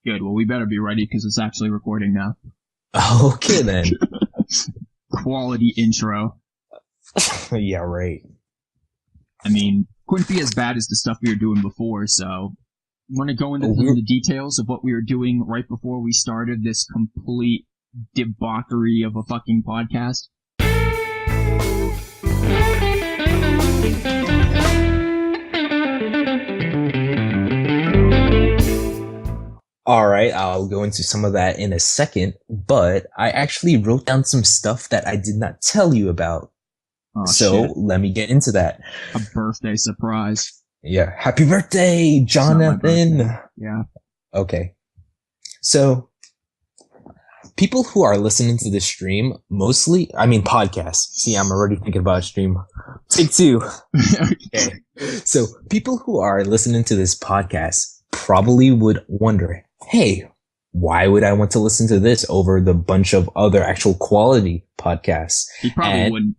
Good. Well, we better be ready because it's actually recording now. Okay then. Quality intro. Yeah, right. I mean, couldn't be as bad as the stuff we were doing before, so want to go into the details of what we were doing right before we started this complete debauchery of a fucking podcast? All right, I'll go into some of that in a second, but I actually wrote down some stuff that I did not tell you about. Oh, so shit. Let me get into that. A birthday surprise. Yeah. Happy birthday, Jonathan. Birthday. Yeah. Okay. So people who are listening to this stream podcasts. See, I'm already thinking about a stream. Take two. Okay. So people who are listening to this podcast probably would wonder, hey, why would I want to listen to this over the bunch of other actual quality podcasts? You probably wouldn't.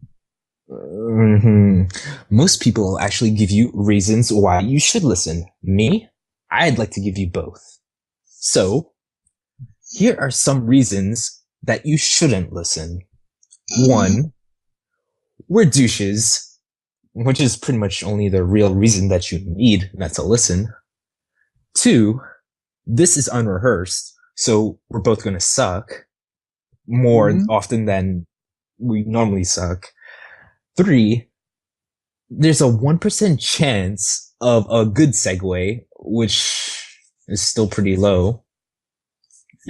Most people actually give you reasons why you should listen. Me, I'd like to give you both. So, here are some reasons that you shouldn't listen. 1, we're douches, which is pretty much only the real reason that you need not to listen. 2, this is unrehearsed, so we're both gonna suck more often than we normally suck. 3, there's a 1% chance of a good segue, which is still pretty low.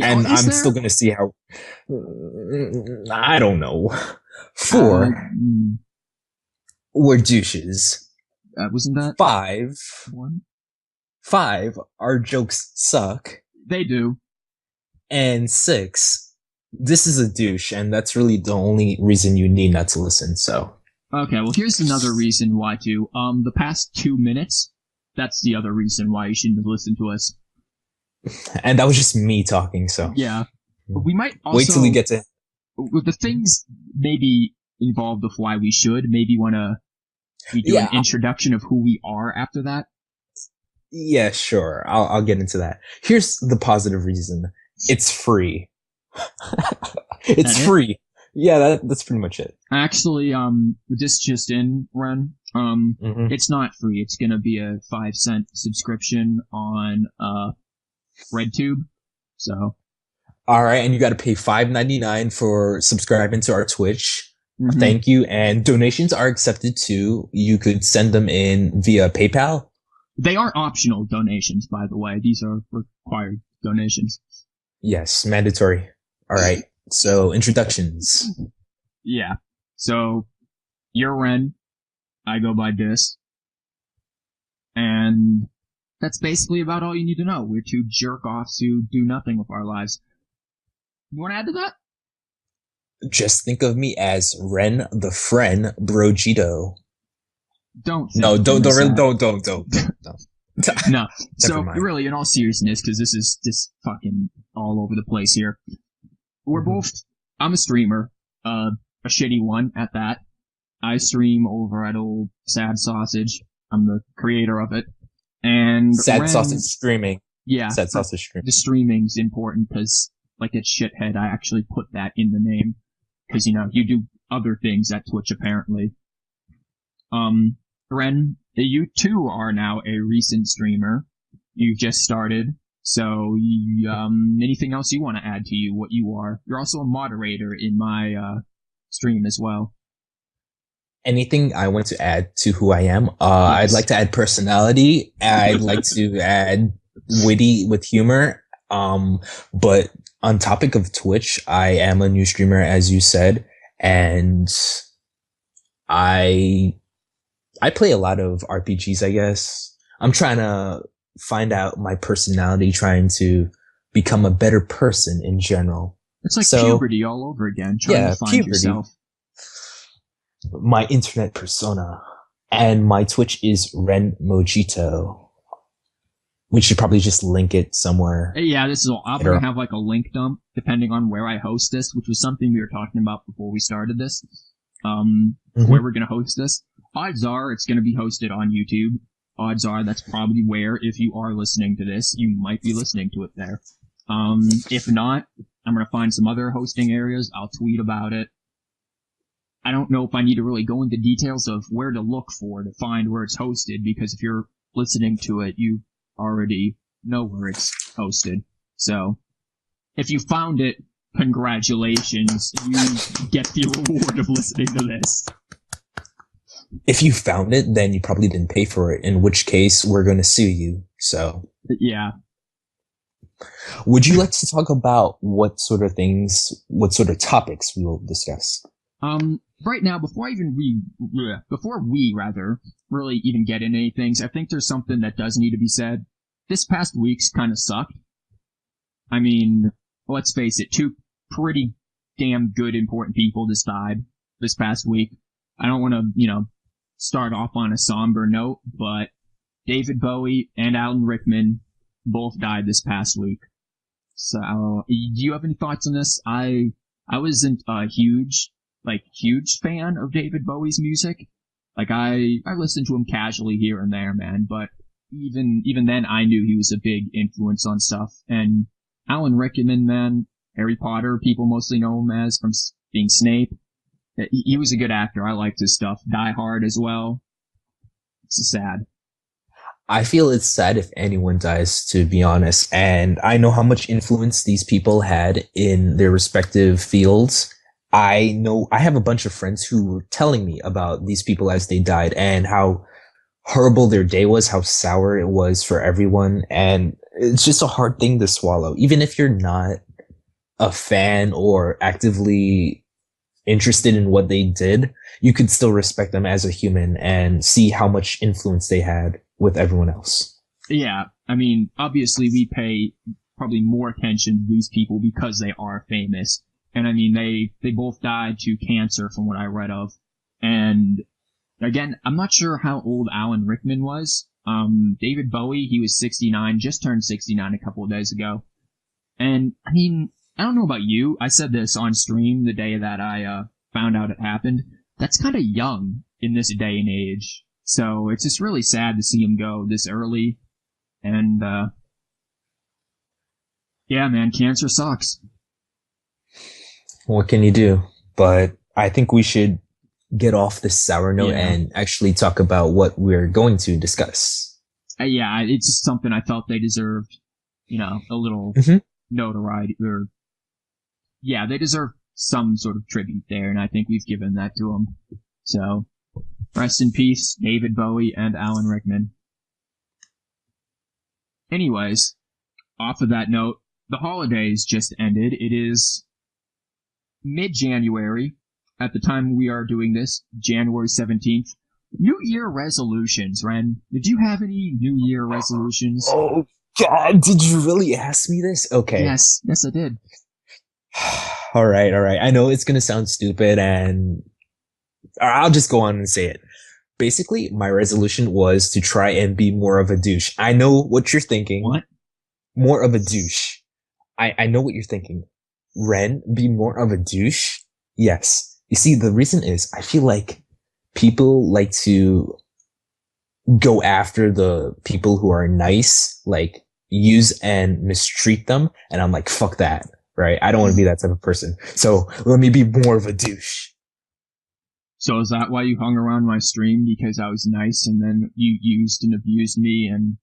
And I'm still gonna see how, I don't know. 4, we're douches. Wasn't that 5, 1? 5, our jokes suck. They do. And 6, this is a douche, and that's really the only reason you need not to listen, so. Okay, well here's another reason why too. The past 2 minutes, that's the other reason why you shouldn't listen to us. And that was just me talking, so. Yeah. But we might also... Wait till we get to... With the things maybe involved with why we should, maybe want to do an introduction of who we are after that? Yeah, sure. I'll get into that. Here's the positive reason. It's free. It's free. Yeah, that's pretty much it. Actually, this just in, Ren. It's not free. It's gonna be a 5-cent subscription on, RedTube. So. Alright, and you gotta pay $5.99 for subscribing to our Twitch. Thank you. And donations are accepted too. You could send them in via PayPal. They aren't optional donations, by the way. These are required donations. Yes, mandatory. Alright. So, introductions. Yeah. So, you're Ren. I go by Dis. And that's basically about all you need to know. We're two jerk-offs who do nothing with our lives. You want to add to that? Just think of me as Ren the Friend Brojito. Don't. No. No. So, really, in all seriousness, because this is just fucking all over the place here. We're both, I'm a streamer, a shitty one at that. I stream over at old Sad Sausage. I'm the creator of it. And Sad Sausage Streaming. Yeah. Sad Sausage Streaming. The streaming's important because, like a shithead, I actually put that in the name. Because, you do other things at Twitch, apparently. Ren, you too are now a recent streamer. You've just started. So, anything else you want to add to what you are? You're also a moderator in my, stream as well. Anything I want to add to who I am? Yes. I'd like to add personality. I'd like to add witty with humor. But on topic of Twitch, I am a new streamer, as you said, and I play a lot of RPGs, I guess. I'm trying to find out my personality, trying to become a better person in general. It's like puberty all over again, trying to find yourself. My internet persona. And my Twitch is Ren Mojito. We should probably just link it somewhere. Yeah, this is all. I'm going to have like a link dump, depending on where I host this, which was something we were talking about before we started this. Where we're going to host this. Odds are it's going to be hosted on YouTube. Odds are that's probably where, if you are listening to this, you might be listening to it there. If not, I'm gonna find some other hosting areas. I'll tweet about it. I don't know if I need to really go into details of where to look for to find where it's hosted, because if you're listening to it, you already know where it's hosted. So, if you found it, congratulations, you get the reward of listening to this. If you found it, then you probably didn't pay for it, in which case we're going to sue you. So, yeah. Would you like to talk about what sort of topics we will discuss? Right now, before we really even get into any things, I think there's something that does need to be said. This past week's kind of sucked. I mean, let's face it, two pretty damn good, important people just died this past week. I don't want to, start off on a somber note, but David Bowie and Alan Rickman both died this past week. So, do you have any thoughts on this? I wasn't a huge fan of David Bowie's music. Like, I listened to him casually here and there, man, but even then I knew he was a big influence on stuff. And Alan Rickman, man, Harry Potter, people mostly know him as from being Snape. He was a good actor. I liked his stuff. Die Hard as well. It's sad. I feel it's sad if anyone dies, to be honest. And I know how much influence these people had in their respective fields. I know I have a bunch of friends who were telling me about these people as they died and how horrible their day was, how sour it was for everyone. And it's just a hard thing to swallow. Even if you're not a fan or actively interested in what they did, you could still respect them as a human and see how much influence they had with everyone else. Yeah, I mean, obviously we pay probably more attention to these people because they are famous. And I mean, they both died to cancer from what I read of. And again, I'm not sure how old Alan Rickman was. David Bowie, he was 69, just turned 69 a couple of days ago. And I mean, I don't know about you. I said this on stream the day that I found out it happened. That's kind of young in this day and age. So it's just really sad to see him go this early. And, yeah, man, cancer sucks. What can you do? But I think we should get off this sour note and actually talk about what we're going to discuss. Yeah, it's just something I felt they deserved, a little notoriety. Yeah, they deserve some sort of tribute there, and I think we've given that to them. So, rest in peace, David Bowie and Alan Rickman. Anyways, off of that note, the holidays just ended. It is mid-January. At the time we are doing this, January 17th. New Year resolutions, Ren. Did you have any New Year resolutions? Oh, God, did you really ask me this? Okay. Yes, I did. All right. I know it's going to sound stupid, and I'll just go on and say it. Basically, my resolution was to try and be more of a douche. I know what you're thinking. What? More of a douche. I know what you're thinking. Ren, be more of a douche? Yes. You see, the reason is I feel like people like to go after the people who are nice, like use and mistreat them. And I'm like, fuck that, right? I don't want to be that type of person. So let me be more of a douche. So is that why you hung around my stream? Because I was nice and then you used and abused me and...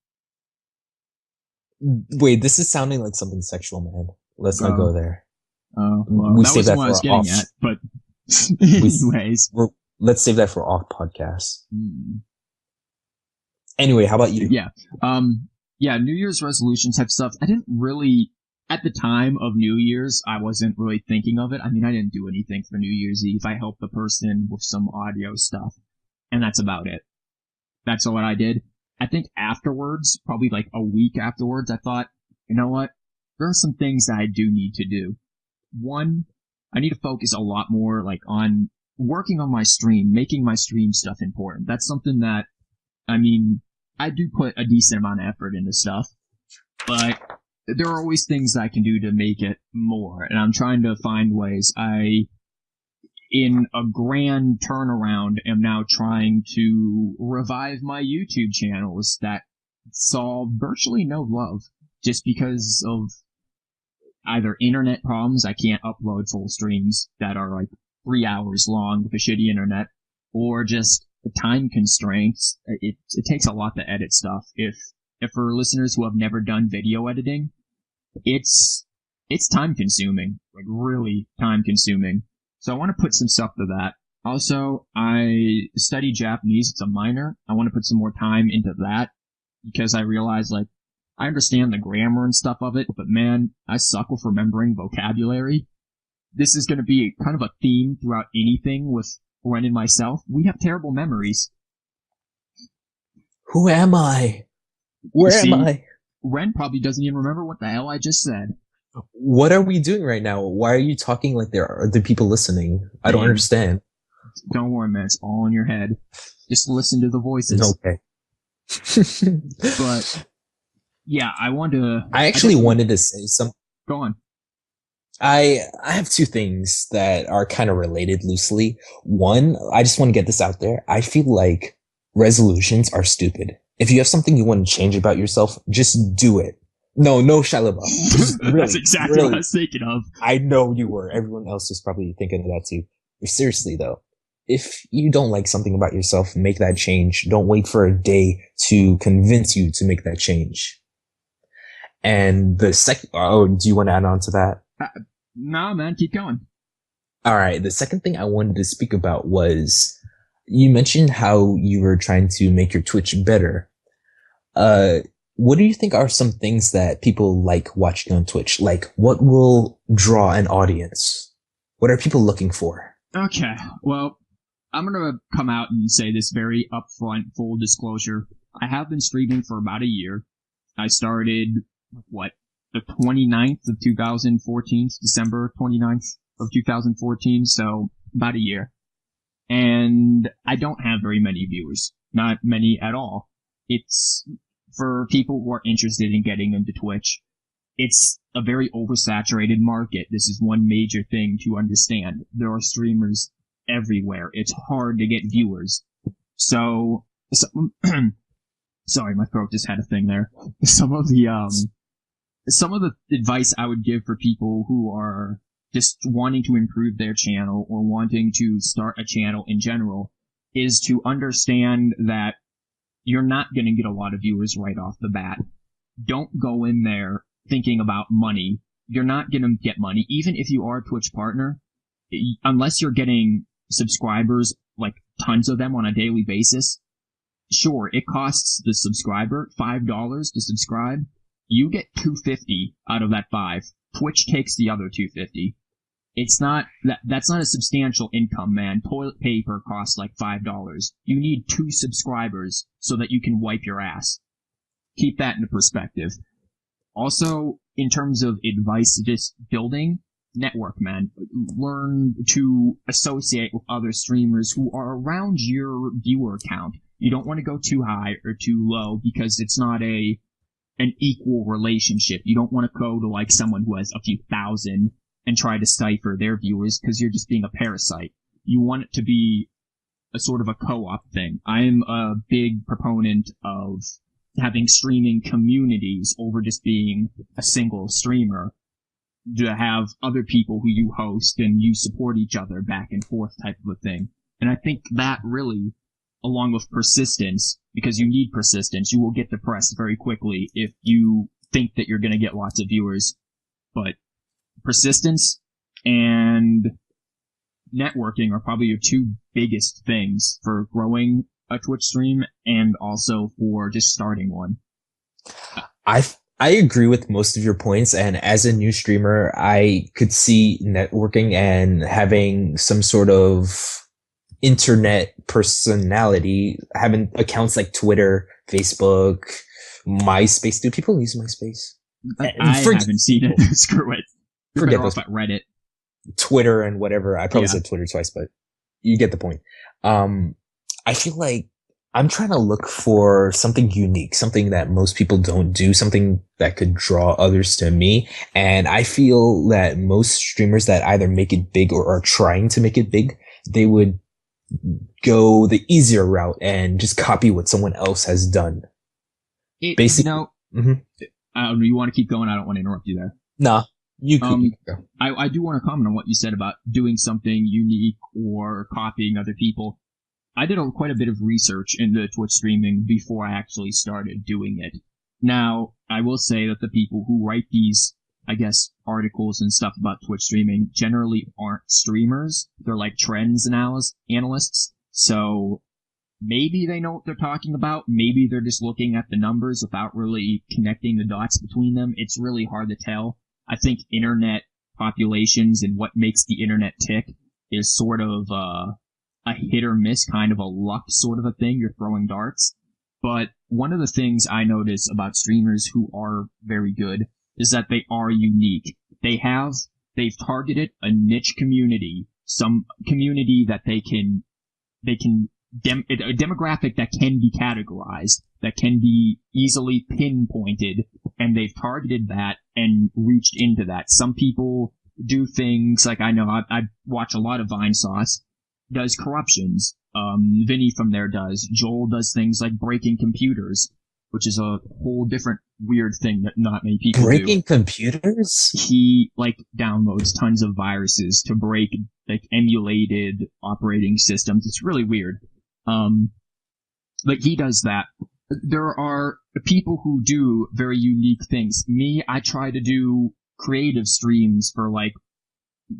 Wait, this is sounding like something sexual, man. Let's not go there. Oh, well, that was what I was getting at, but anyways. Let's save that for off podcast. Anyway, how about you? Yeah. New Year's resolutions have stuff. I didn't really, at the time of New Year's, I wasn't really thinking of it. I mean, I didn't do anything for New Year's Eve. I helped the person with some audio stuff, and that's about it. That's all I did. I think afterwards, probably like a week afterwards, I thought, you know what? There are some things that I do need to do. One, I need to focus a lot more on working on my stream, making my stream stuff important. That's something that, I mean, I do put a decent amount of effort into stuff, but there are always things I can do to make it more, and I'm trying to find ways. In a grand turnaround, am now trying to revive my YouTube channels that saw virtually no love just because of either internet problems, I can't upload full streams that are like 3 hours long with a shitty internet, or just the time constraints. It takes a lot to edit stuff. If for listeners who have never done video editing, it's time consuming, like really time consuming. So I want to put some stuff to that. Also, I study Japanese. It's a minor. I want to put some more time into that because I realize, like, I understand the grammar and stuff of it, but man, I suck with remembering vocabulary. This is going to be kind of a theme throughout anything with Ren and myself. We have terrible memories. Who am I? Where am I? Ren probably doesn't even remember what the hell I just said. What are we doing right now? Why are you talking like there are other people listening? I don't understand. Don't worry, man. It's all in your head. Just listen to the voices. Okay. But, yeah, I actually wanted to say something. Go on. I have two things that are kind of related loosely. One, I just want to get this out there. I feel like resolutions are stupid. If you have something you want to change about yourself, just do it. No Shia LaBeouf. Really, that's exactly what I was thinking of. I know you were. Everyone else was probably thinking of that too. Seriously though, if you don't like something about yourself, make that change. Don't wait for a day to convince you to make that change. And the second, do you want to add on to that? Nah, man, keep going. All right. The second thing I wanted to speak about was you mentioned how you were trying to make your Twitch better. What do you think are some things that people like watching on Twitch? Like, what will draw an audience? What are people looking for? Okay, well, I'm gonna come out and say this very upfront, full disclosure. I have been streaming for about a year. I started, the 29th of 2014, December 29th of 2014, so about a year. And I don't have very many viewers. Not many at all. It's for people who are interested in getting into Twitch. It's a very oversaturated market. This is one major thing to understand. There are streamers everywhere. It's hard to get viewers. So sorry, my throat just had a thing there. Some of the advice I would give for people who are just wanting to improve their channel or wanting to start a channel in general is to understand that you're not going to get a lot of viewers right off the bat. Don't go in there thinking about money. You're not going to get money. Even if you are a Twitch partner, unless you're getting subscribers, like tons of them on a daily basis, sure, it costs the subscriber $5 to subscribe. You get $2.50 out of that $5. Twitch takes the other $2.50. It's not that's not a substantial income, man. Toilet paper costs like $5. You need 2 subscribers so that you can wipe your ass. Keep that into perspective. Also, in terms of advice, just building, network, man. Learn to associate with other streamers who are around your viewer count. You don't want to go too high or too low because it's not an equal relationship. You don't want to go to like someone who has a few thousand and try to cipher their viewers because you're just being a parasite. You want it to be a sort of a co-op thing. I'm a big proponent of having streaming communities over just being a single streamer, to have other people who you host and you support each other back and forth type of a thing. And I think that really, along with persistence, because you need persistence, you will get depressed very quickly if you think that you're going to get lots of viewers. But persistence and networking are probably your 2 biggest things for growing a Twitch stream and also for just starting one. I agree with most of your points, and as a new streamer, I could see networking and having some sort of internet personality, having accounts like Twitter, Facebook, MySpace. Do people use MySpace? I haven't seen it. Screw it. You're forget better those. off at Reddit. Twitter and whatever. I probably said Twitter twice, but you get the point. I feel like I'm trying to look for something unique, something that most people don't do, something that could draw others to me. And I feel that most streamers that either make it big or are trying to make it big, they would go the easier route and just copy what someone else has done. Basically, You want to keep going? I don't want to interrupt you there. Nah. You could go. I do want to comment on what you said about doing something unique or copying other people. I did quite a bit of research into Twitch streaming before I actually started doing it. Now, I will say that the people who write these, I guess, articles and stuff about Twitch streaming generally aren't streamers. They're like trends analysts. So maybe they know what they're talking about. Maybe they're just looking at the numbers without really connecting the dots between them. It's really hard to tell. I think internet populations and what makes the internet tick is sort of a hit or miss, kind of a luck sort of a thing. You're throwing darts. But one of the things I notice about streamers who are very good is that they are unique. They've targeted a niche community, some community that a demographic that can be categorized, that can be easily pinpointed, and they've targeted that and reached into that. Some people do things like, I know I watch a lot of Vine Sauce, does corruptions. Vinny from there does. Joel does things like breaking computers, which is a whole different weird thing that not many people do. Breaking computers? He, downloads tons of viruses to break, emulated operating systems. It's really weird. He does that. There are people who do very unique things. Me, I try to do creative streams for,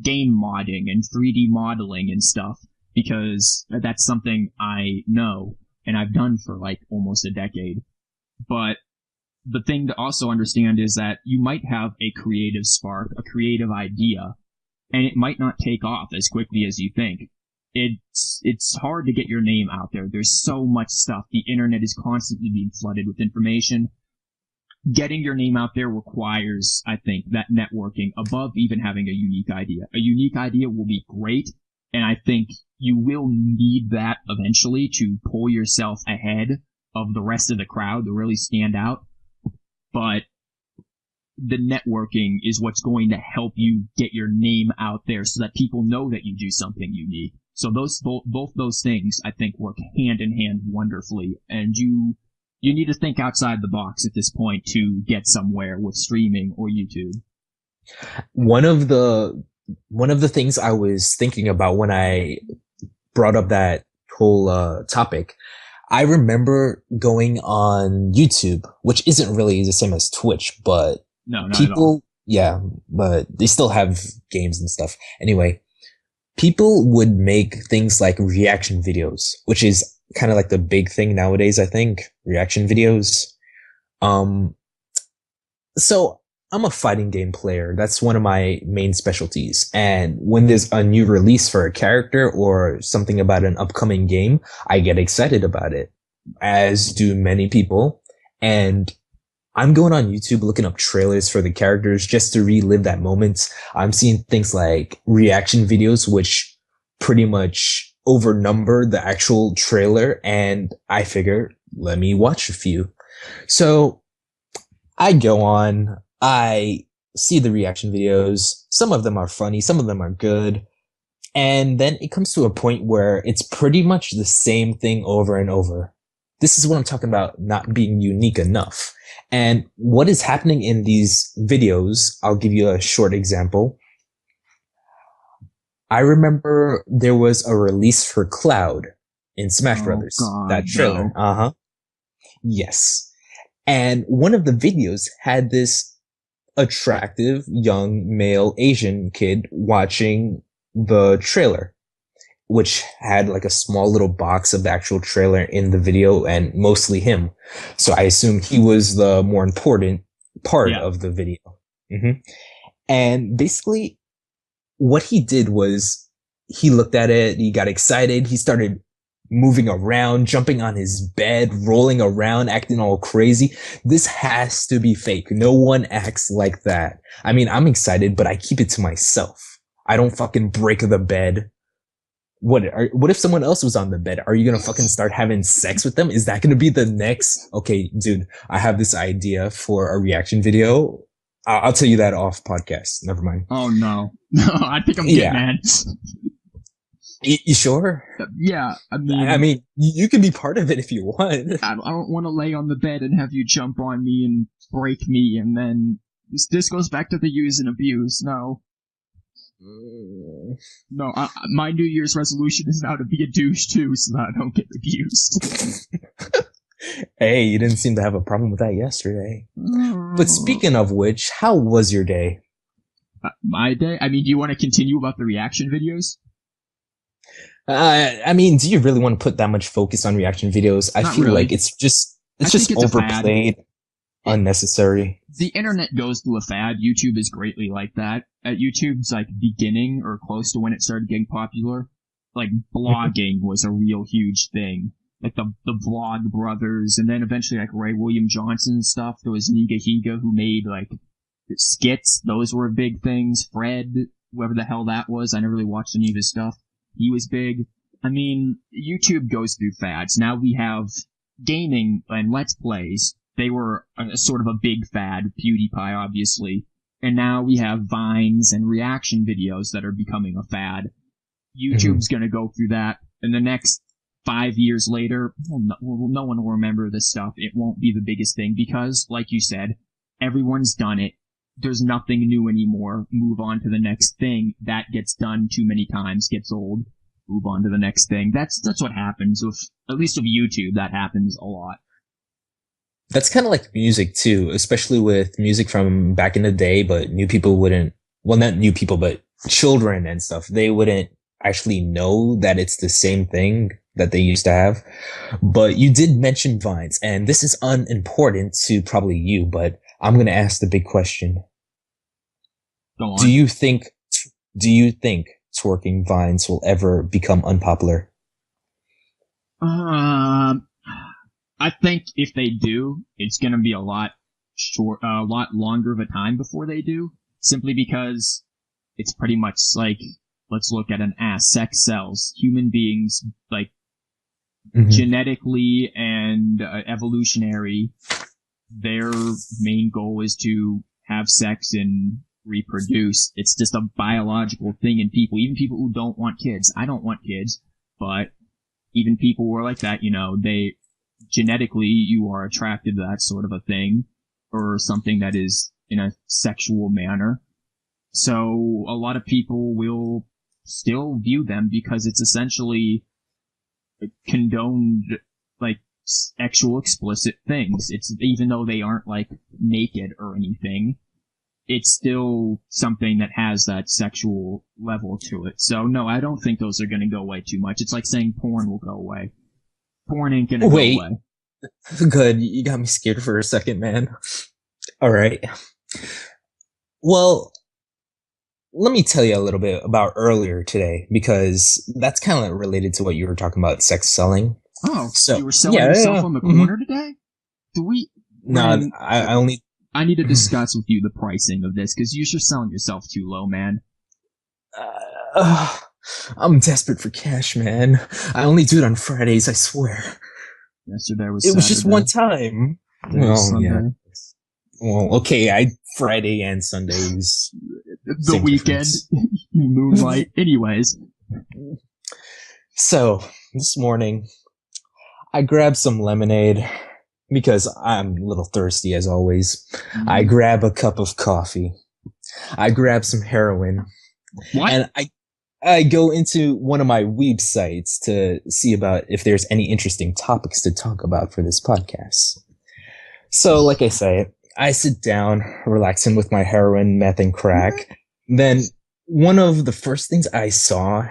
game modding and 3D modeling and stuff, because that's something I know and I've done for almost a decade. But the thing to also understand is that you might have a creative spark, a creative idea, and it might not take off as quickly as you think. It's hard to get your name out there. There's so much stuff. The internet is constantly being flooded with information. Getting your name out there requires, I think, that networking above even having a unique idea. A unique idea will be great, and I think you will need that eventually to pull yourself ahead of the rest of the crowd to really stand out. But the networking is what's going to help you get your name out there so that people know that you do something unique. So both those things, I think, work hand in hand wonderfully, and you need to think outside the box at this point to get somewhere with streaming or YouTube. One of the things I was thinking about when I brought up that whole topic, I remember going on YouTube, which isn't really the same as Twitch, but no, not at all. Yeah, but they still have games and stuff. Anyway, people would make things like reaction videos, which is kind of like the big thing nowadays, I think. Reaction videos. So I'm a fighting game player. That's one of my main specialties. And when there's a new release for a character or something about an upcoming game, I get excited about it, as do many people. And I'm going on YouTube looking up trailers for the characters just to relive that moment. I'm seeing things like reaction videos, which pretty much overnumber the actual trailer. And I figure, let me watch a few. So I go on, I see the reaction videos. Some of them are funny. Some of them are good. And then it comes to a point where it's pretty much the same thing over and over. This is what I'm talking about, not being unique enough. And what is happening in these videos, I'll give you a short example. I remember there was a release for Cloud in Smash Brothers. God, that trailer. No. Yes. And one of the videos had this attractive young male Asian kid watching the trailer, which had like a small little box of the actual trailer in the video and mostly him. So I assume he was the more important part of the video. Mm-hmm. And basically what he did was he looked at it, he got excited, he started moving around, jumping on his bed, rolling around, acting all crazy. This has to be fake. No one acts like that. I mean, I'm excited, but I keep it to myself. I don't fucking break the bed. What if someone else was on the bed? Are you gonna fucking start having sex with them? Is that gonna be the next? Okay, dude, I have this idea for a reaction video. I'll tell you that off podcast. Never mind. Oh no. No, I think I'm getting mad. You sure? Yeah, I mean, you can be part of it if you want. I don't want to lay on the bed and have you jump on me and break me and then This goes back to the use and abuse. No. No, my New Year's resolution is now to be a douche too, so that I don't get abused. Hey, you didn't seem to have a problem with that yesterday. But speaking of which, how was your day? My day? I mean, do you want to continue about the reaction videos? I mean, do you really want to put that much focus on reaction videos? I feel like it's just overplayed, unnecessary. The internet goes through a fad. YouTube is greatly like that. At YouTube's like beginning or close to when it started getting popular, like blogging was a real huge thing. Like the Vlog Brothers, and then eventually like Ray William Johnson and stuff. There was Niga Higa who made like skits. Those were big things. Fred, whoever the hell that was, I never really watched any of his stuff. He was big. I mean, YouTube goes through fads. Now we have gaming and Let's Plays. They were sort of a big fad. PewDiePie, obviously. And now we have Vines and reaction videos that are becoming a fad. YouTube's gonna go through that. In the next 5 years later, no one will remember this stuff. It won't be the biggest thing because, like you said, everyone's done it. There's nothing new anymore. Move on to the next thing. That gets done too many times, gets old. Move on to the next thing. That's what happens with, at least with YouTube, that happens a lot. That's kind of like music too, especially with music from back in the day, but new people wouldn't, well, not new people, but children and stuff, they wouldn't actually know that it's the same thing that they used to have. But you did mention Vines, and this is unimportant to probably you, but I'm going to ask the big question. Go on. Do you think twerking Vines will ever become unpopular? I think if they do, it's gonna be a lot longer of a time before they do, simply because it's pretty much like, let's look at an ass. Sex sells. Human beings, like, genetically and evolutionary, their main goal is to have sex and reproduce. It's just a biological thing in people. Even people who don't want kids. I don't want kids, but even people who are like that, you know, genetically, you are attracted to that sort of a thing, or something that is in a sexual manner. So a lot of people will still view them because it's essentially condoned, like, sexual explicit things. It's, even though they aren't like naked or anything, it's still something that has that sexual level to it. So no, I don't think those are going to go away too much. It's like saying porn will go away. Porn ain't gonna go away. Good. You got me scared for a second, man. All right. Well, let me tell you a little bit about earlier today, because that's kind of related to what you were talking about, sex selling. Oh, so you were selling yourself on the corner today? No, I need to discuss with you the pricing of this, because you're selling yourself too low, man. I'm desperate for cash, man. I only do it on Fridays, I swear. Yesterday was It was just one time. Well, yeah. Well, okay, Friday and Sundays. The weekend. Moonlight. Anyways. So, this morning, I grabbed some lemonade, because I'm a little thirsty as always. I grab a cup of coffee. I grab some heroin. What? And I go into one of my weeb sites to see about if there's any interesting topics to talk about for this podcast. So, like I say, I sit down, relaxing with my heroin, meth, and crack. Then one of the first things I saw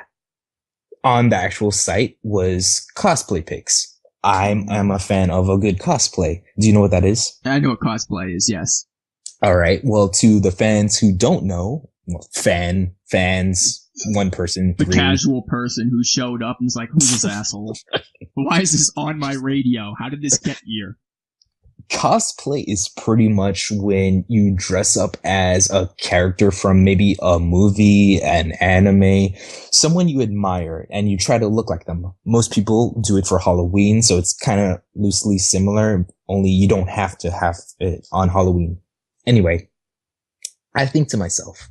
on the actual site was cosplay pics. I'm a fan of a good cosplay. Do you know what that is? I know what cosplay is, yes. All right. Well, to the fans who don't know, fans, one person, the casual person who showed up and was like, who's this asshole? Why is this on my radio? How did this get here? Cosplay is pretty much when you dress up as a character from maybe a movie, an anime, someone you admire, and you try to look like them. Most people do it for Halloween, so it's kind of loosely similar, only you don't have to have it on Halloween. Anyway, I think to myself,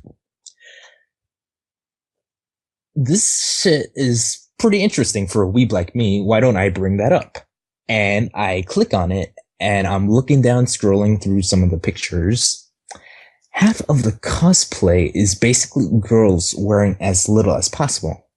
this shit is pretty interesting for a weeb like me. Why don't I bring that up? And I click on it, and I'm looking down, scrolling through some of the pictures, half of the cosplay is basically girls wearing as little as possible.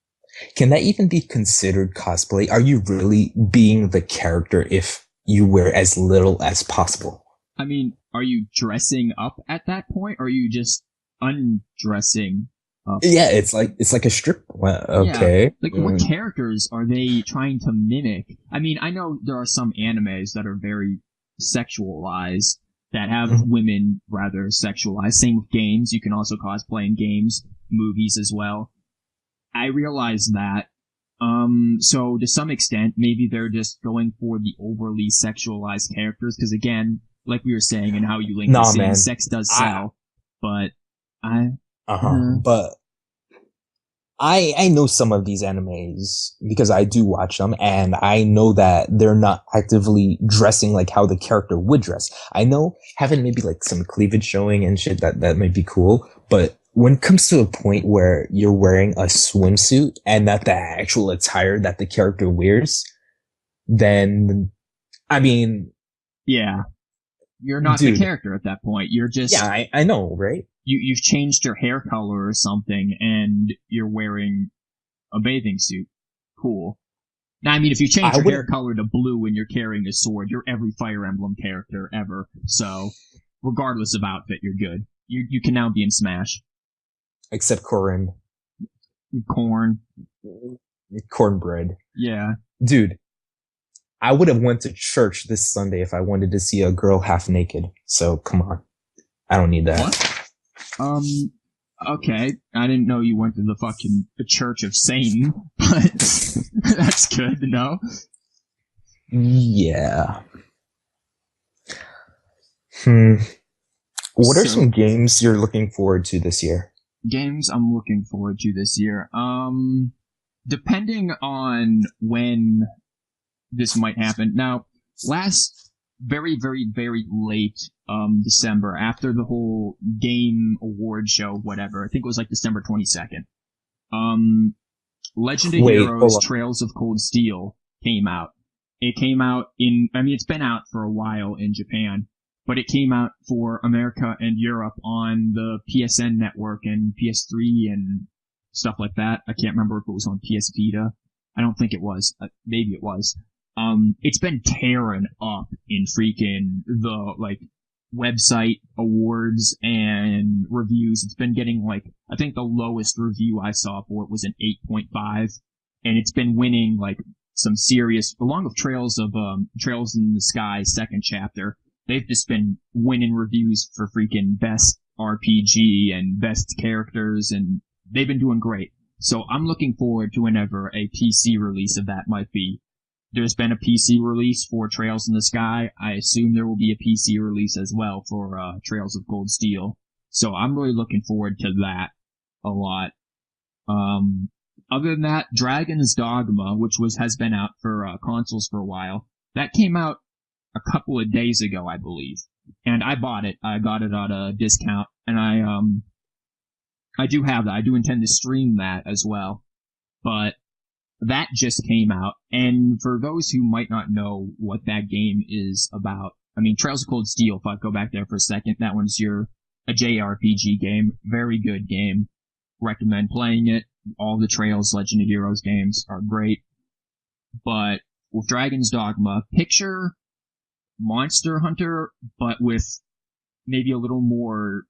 Can that even be considered cosplay? Are you really being the character if you wear as little as possible? I mean, are you dressing up at that point, or are you just undressing up? Yeah, it's like a strip. Well, okay. Yeah. Like, what characters are they trying to mimic? I mean, I know there are some animes that are very sexualized, that have women rather sexualized. Same with games. You can also cosplay in games, movies as well. I realize that. So to some extent, maybe they're just going for the overly sexualized characters, because again, like we were saying, and how you link this in, sex does sell. But But I know some of these animes because I do watch them, and I know that they're not actively dressing like how the character would dress. I know having maybe like some cleavage showing and shit, that might be cool, but when it comes to a point where you're wearing a swimsuit and not the actual attire that the character wears, then, I mean... Yeah. You're not the character at that point. You're just... Yeah, I know, right? You've changed your hair color or something, and you're wearing a bathing suit. Cool. Now, I mean, if you change your hair color to blue and you're carrying a sword, you're every Fire Emblem character ever. So, regardless of outfit, you're good. You can now be in Smash. Except Corrin. Cornbread. Yeah. Dude, I would have went to church this Sunday if I wanted to see a girl half naked. So, come on. I don't need that. What? Okay. I didn't know you went to the Church of Satan, but that's good to know. Yeah. What are some games you're looking forward to this year? Games I'm looking forward to this year. Depending on when this might happen. Now, last very, very, very late December, after the whole game award show, whatever, I think it was like December 22nd, Legend of Heroes Trails of Cold Steel came out. It came out it's been out for a while in Japan, but it came out for America and Europe on the PSN network and PS3 and stuff like that. I can't remember if it was on PS Vita. I don't think it was. Maybe it was. It's been tearing up in freaking the, website awards and reviews. It's been getting, I think the lowest review I saw for it was an 8.5, and it's been winning, some serious, along with Trails in the Sky second chapter, they've just been winning reviews for freaking best RPG and best characters, and they've been doing great. So I'm looking forward to whenever a PC release of that might be. There's been a PC release for Trails in the Sky. I assume there will be a PC release as well for Trails of Cold Steel. So I'm really looking forward to that a lot. Other than that, Dragon's Dogma, which has been out for consoles for a while, that came out a couple of days ago, I believe. And I bought it. I got it at a discount, and I do have that. I do intend to stream that as well. But that just came out, and for those who might not know what that game is about, I mean, Trails of Cold Steel, if I go back there for a second, that one's a JRPG game. Very good game. Recommend playing it. All the Trails Legend of Heroes games are great. But with Dragon's Dogma, picture Monster Hunter, but with maybe a little more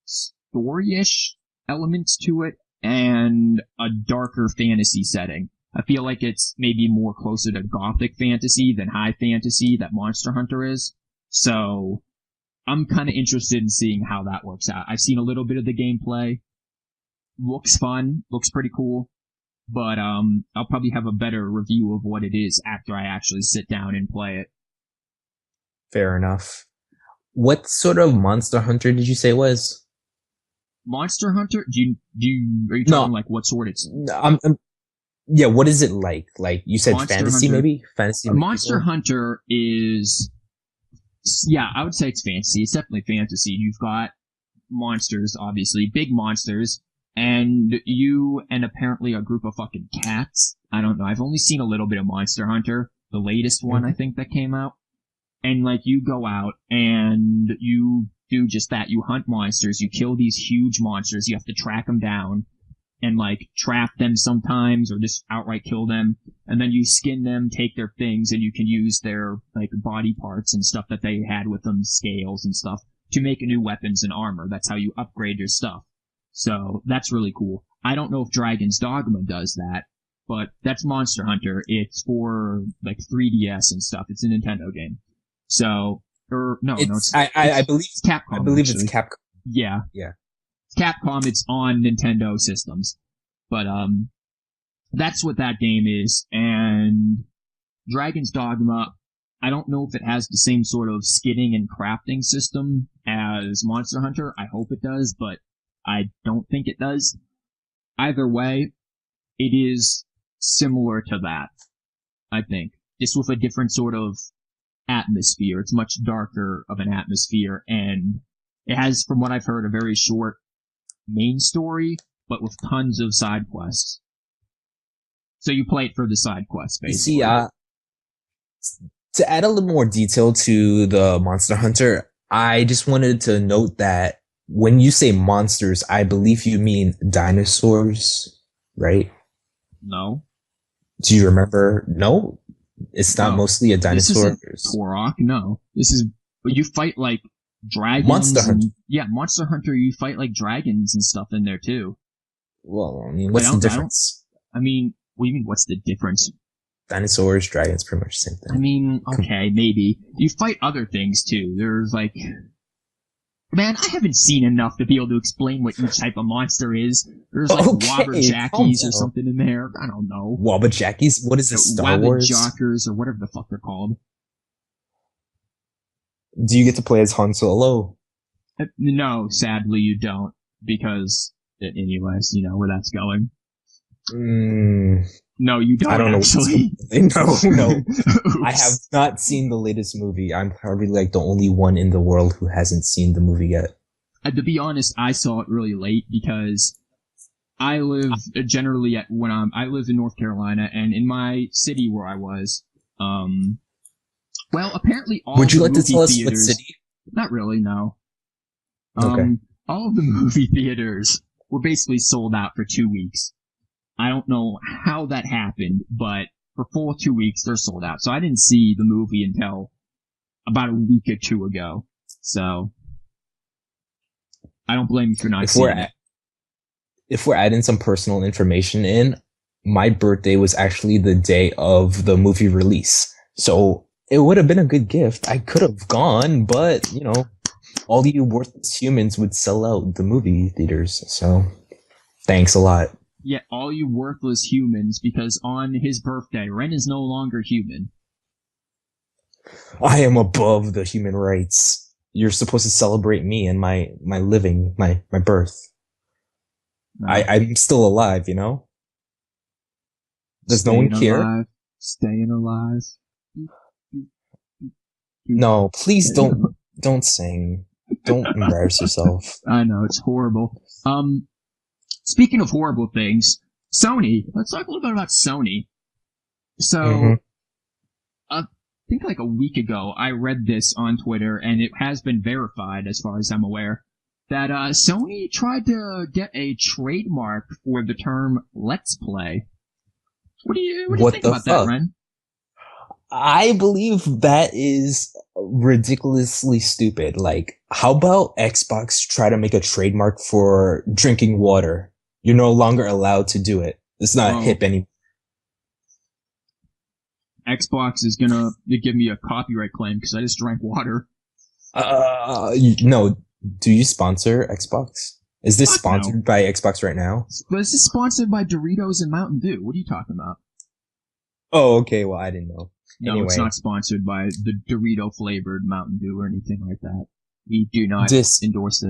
story-ish elements to it, and a darker fantasy setting. I feel like it's maybe more closer to gothic fantasy than high fantasy that Monster Hunter is. So I'm kind of interested in seeing how that works out. I've seen a little bit of the gameplay. Looks fun. Looks pretty cool. But I'll probably have a better review of what it is after I actually sit down and play it. Fair enough. What sort of Monster Hunter did you say it was? Monster Hunter? Are you talking what sort it's... Yeah, what is it like? Like, you said Monster fantasy, Hunter, maybe? Fantasy? Monster Hunter is... Yeah, I would say it's fantasy. It's definitely fantasy. You've got monsters, obviously. Big monsters. And you and apparently a group of fucking cats. I don't know. I've only seen a little bit of Monster Hunter. The latest one, I think, that came out. And, you go out and you do just that. You hunt monsters, you kill these huge monsters, you have to track them down and like trap them sometimes or just outright kill them, and then you skin them, take their things, and you can use their like body parts and stuff that they had with them, scales and stuff, to make new weapons and armor. That's how you upgrade your stuff. So that's really cool. I don't know if Dragon's Dogma does that, but that's Monster Hunter. It's for like 3DS and stuff. It's a Nintendo game. So, I believe it's Capcom. I believe actually. it's Capcom. Yeah. Yeah. It's Capcom. It's on Nintendo systems. But, that's what that game is. And Dragon's Dogma, I don't know if it has the same sort of skinning and crafting system as Monster Hunter. I hope it does, but I don't think it does. Either way, it is similar to that, I think. Just with a different sort of atmosphere. It's much darker of an atmosphere, and it has, from what I've heard, a very short main story, but with tons of side quests. So you play it for the side quests, basically. See, to add a little more detail to the Monster Hunter, I just wanted to note that when you say monsters, I believe you mean dinosaurs, right? No. Do you remember? No? It's not mostly a dinosaur? This isn't Korok, no. This is, you fight like dragons. Monster Hunter. Yeah, Monster Hunter, you fight like dragons and stuff in there too. Well, I mean, what's the difference? I mean, what do you mean, what's the difference? Dinosaurs, dragons, pretty much the same thing. I mean, okay, maybe. You fight other things too. There's like... Man, I haven't seen enough to be able to explain what each type of monster is. There's like Wabberjackies or something in there. I don't know. Wabberjackies? What is this, Star Wars? Wabberjockers or whatever the fuck they're called. Do you get to play as Han Solo? No, sadly you don't. Because, anyways, you know where that's going. No, you don't. I don't actually. No. I have not seen the latest movie. I'm probably like the only one in the world who hasn't seen the movie yet. To be honest, I saw it really late because I live generally I live in North Carolina, and in my city where I was, well, apparently all Would you the like to movie tell us theaters, what city? Not really, no. Okay. All of the movie theaters were basically sold out for 2 weeks. I don't know how that happened, but for full 2 weeks, they're sold out. So I didn't see the movie until about a week or two ago. So I don't blame you for not seeing it. If we're adding some personal information in, my birthday was actually the day of the movie release. So it would have been a good gift. I could have gone, but, you know, all you worthless humans would sell out the movie theaters. So thanks a lot. Yeah, all you worthless humans, because on his birthday, Ren is no longer human. I am above the human rights. You're supposed to celebrate me and my living, my birth. No. I'm still alive, you know? Does no one care? Staying alive. No, please don't sing. Don't embarrass yourself. I know, it's horrible. Speaking of horrible things, Sony. Let's talk a little bit about Sony. So, I think like a week ago, I read this on Twitter, and it has been verified, as far as I'm aware, that Sony tried to get a trademark for the term "Let's Play." What do you think about that, Ren? I believe that is ridiculously stupid. Like, how about Xbox try to make a trademark for drinking water? You're no longer allowed to do it. It's not hip anymore. Xbox is gonna give me a copyright claim because I just drank water. No. Do you sponsor Xbox? Is this sponsored by Xbox right now? But this is sponsored by Doritos and Mountain Dew. What are you talking about? Oh, okay. Well, I didn't know. No, anyway. It's not sponsored by the Dorito flavored Mountain Dew or anything like that. We do not endorse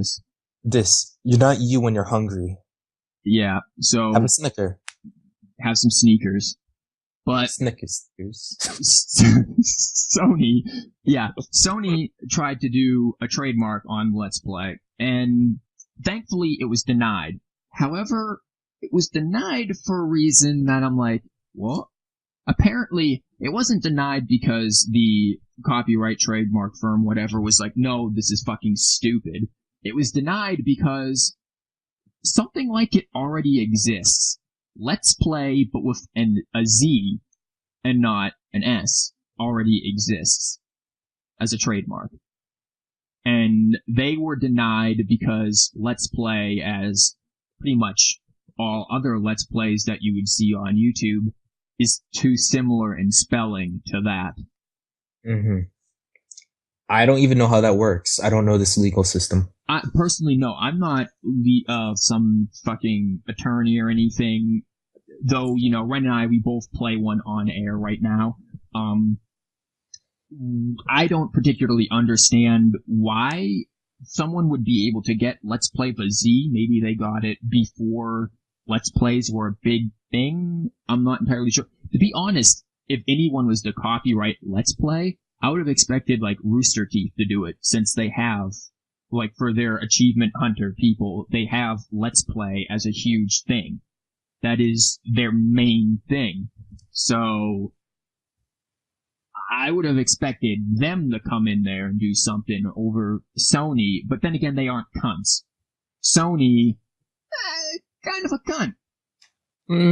this. You're not you when you're hungry. Yeah, so... Have a Snicker. Have some sneakers. But... Snickers. Sony tried to do a trademark on Let's Play, and thankfully it was denied. However, it was denied for a reason that I'm like, what? Apparently, it wasn't denied because the copyright trademark firm, whatever, was like, no, this is fucking stupid. It was denied because something like it already exists. Let's Play, but with a Z and not an S, already exists as a trademark. And they were denied because Let's Play, as pretty much all other Let's Plays that you would see on YouTube, is too similar in spelling to that. Mm-hmm. I don't even know how that works. I don't know this legal system. I personally, no, I'm not some fucking attorney or anything. Though, you know, Ren and I, we both play one on air right now. I don't particularly understand why someone would be able to get Let's Play for Z. Maybe they got it before Let's Plays were a big thing. I'm not entirely sure. To be honest, if anyone was to copyright Let's Play, I would have expected, like, Rooster Teeth to do it, since they have, like, for their Achievement Hunter people, they have Let's Play as a huge thing. That is their main thing. So, I would have expected them to come in there and do something over Sony, but then again, they aren't cunts. Sony, kind of a cunt.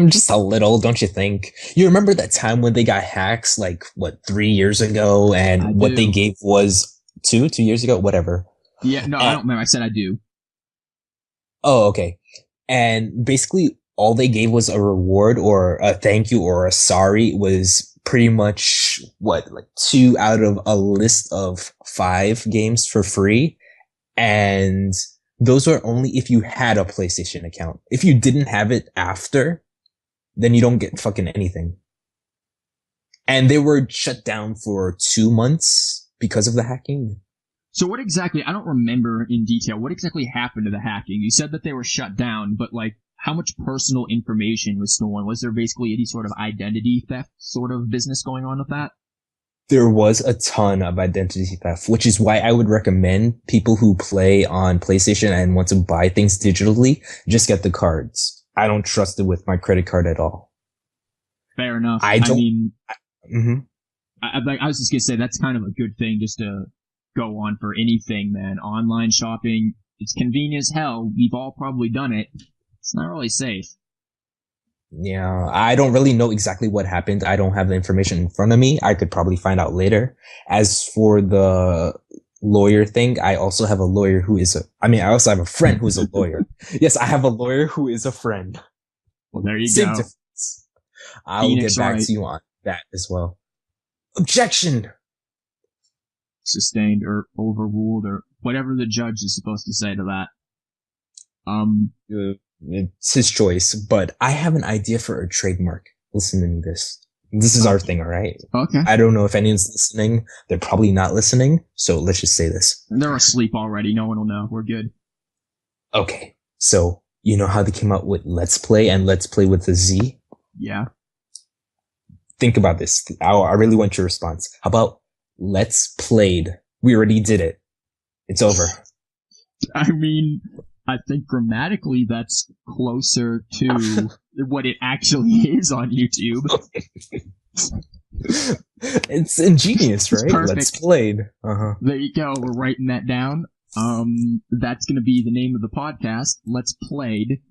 Just a little, don't you think? You remember that time when they got hacks, like, 3 years ago, and what they gave was 2 years ago? Whatever. Yeah, no, I don't remember. I said I do. Oh, okay. And basically, all they gave was a reward or a thank you or a sorry. Was pretty much, 2 out of a list of 5 games for free. And those were only if you had a PlayStation account. If you didn't have it after, then you don't get fucking anything. And they were shut down for 2 months because of the hacking. So what exactly, I don't remember in detail, what exactly happened to the hacking? You said that they were shut down, but like, how much personal information was stolen? Was there basically any sort of identity theft sort of business going on with that? There was a ton of identity theft, which is why I would recommend people who play on PlayStation and want to buy things digitally, just get the cards. I don't trust it with my credit card at all. Fair enough. I was just gonna say, that's kind of a good thing just to go on for anything, man. Online shopping, it's convenient as hell. We've all probably done it. It's not really safe. Yeah, I don't really know exactly what happened. I don't have the information in front of me. I could probably find out later. As for the lawyer thing, I also have a lawyer who is I also have a friend who is a lawyer. Yes, I have a lawyer who is a friend. Well, there you Same go. Difference. I'll get back to you on that as well. Objection! Sustained or overruled or whatever the judge is supposed to say to that. It's his choice, but I have an idea for a trademark. Listen to me this. This is our thing, alright? Okay. I don't know if anyone's listening. They're probably not listening, so let's just say this. They're asleep already. No one will know. We're good. Okay. So, you know how they came out with Let's Play and Let's Play with a Z? Yeah. Think about this. I really want your response. How about Let's Played? We already did it. It's over. I mean, I think grammatically that's closer to what it actually is on YouTube. It's ingenious, right? Perfect. Let's Played. Uh-huh. There you go. We're writing that down. That's going to be the name of the podcast. Let's Played.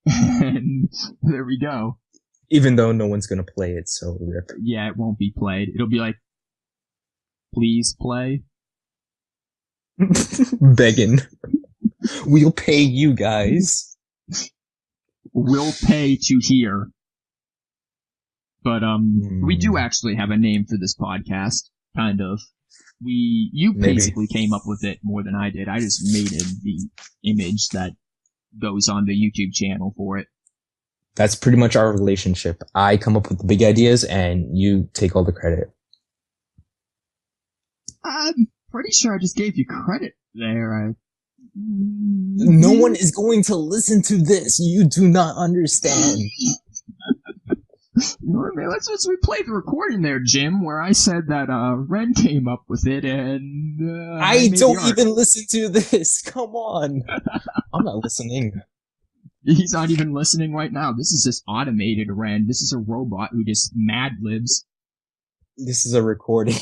And there we go. Even though no one's going to play it, so rip. Yeah, it won't be played. It'll be like, please play. Begging. We'll pay you guys. We'll pay to hear. But, we do actually have a name for this podcast. Kind of. You basically came up with it more than I did. I just made the image that goes on the YouTube channel for it. That's pretty much our relationship. I come up with the big ideas and you take all the credit. I'm pretty sure I just gave you credit there. No one is going to listen to this. You do not understand. Let's just replay the recording there, Jim, where I said that Ren came up with it, and I don't even listen to this. Come on. I'm not listening. He's not even listening right now. This is just automated Ren. This is a robot who just mad libs. This is a recording.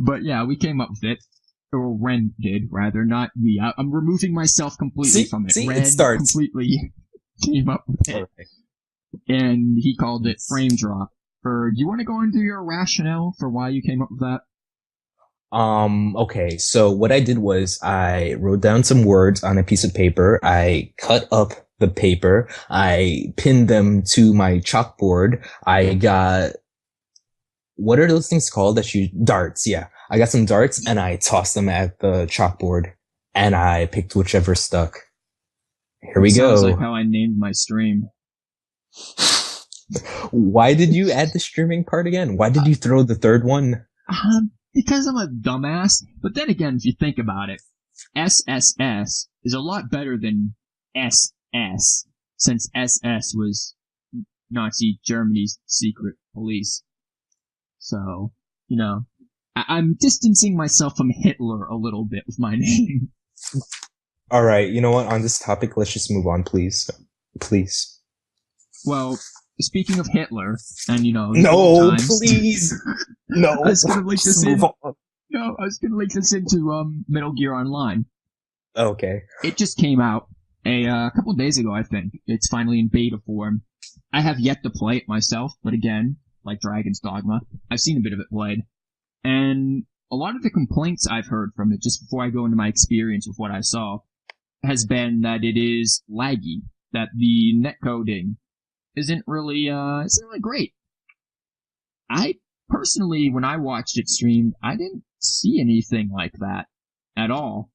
But yeah, we came up with it. Or Ren did, rather, not me. I'm removing myself completely from it. See, Ren it starts. completely came up with it. Okay. And he called it frame drop. Do you want to go into your rationale for why you came up with that? Okay, so what I did was I wrote down some words on a piece of paper. I cut up the paper. I pinned them to my chalkboard. I got, what are those things called darts, yeah. I got some darts and I tossed them at the chalkboard and I picked whichever stuck. Here we go. Sounds like how I named my stream. Why did you add the streaming part again? Why did you throw the third one? Because I'm a dumbass. But then again, if you think about it, SSS is a lot better than SS, since SS was Nazi Germany's secret police. So, you know, I'm distancing myself from Hitler a little bit with my name. Alright, you know what? On this topic, let's just move on, please. Please. Well, speaking of Hitler, and you know... No, please! No, I was gonna link this in... on. No, I was gonna link this into, Metal Gear Online. Okay. It just came out a couple of days ago, I think. It's finally in beta form. I have yet to play it myself, but again, like Dragon's Dogma, I've seen a bit of it played. And a lot of the complaints I've heard from it, just before I go into my experience with what I saw, has been that it is laggy, that the netcoding isn't really great. I personally, when I watched it streamed, I didn't see anything like that at all.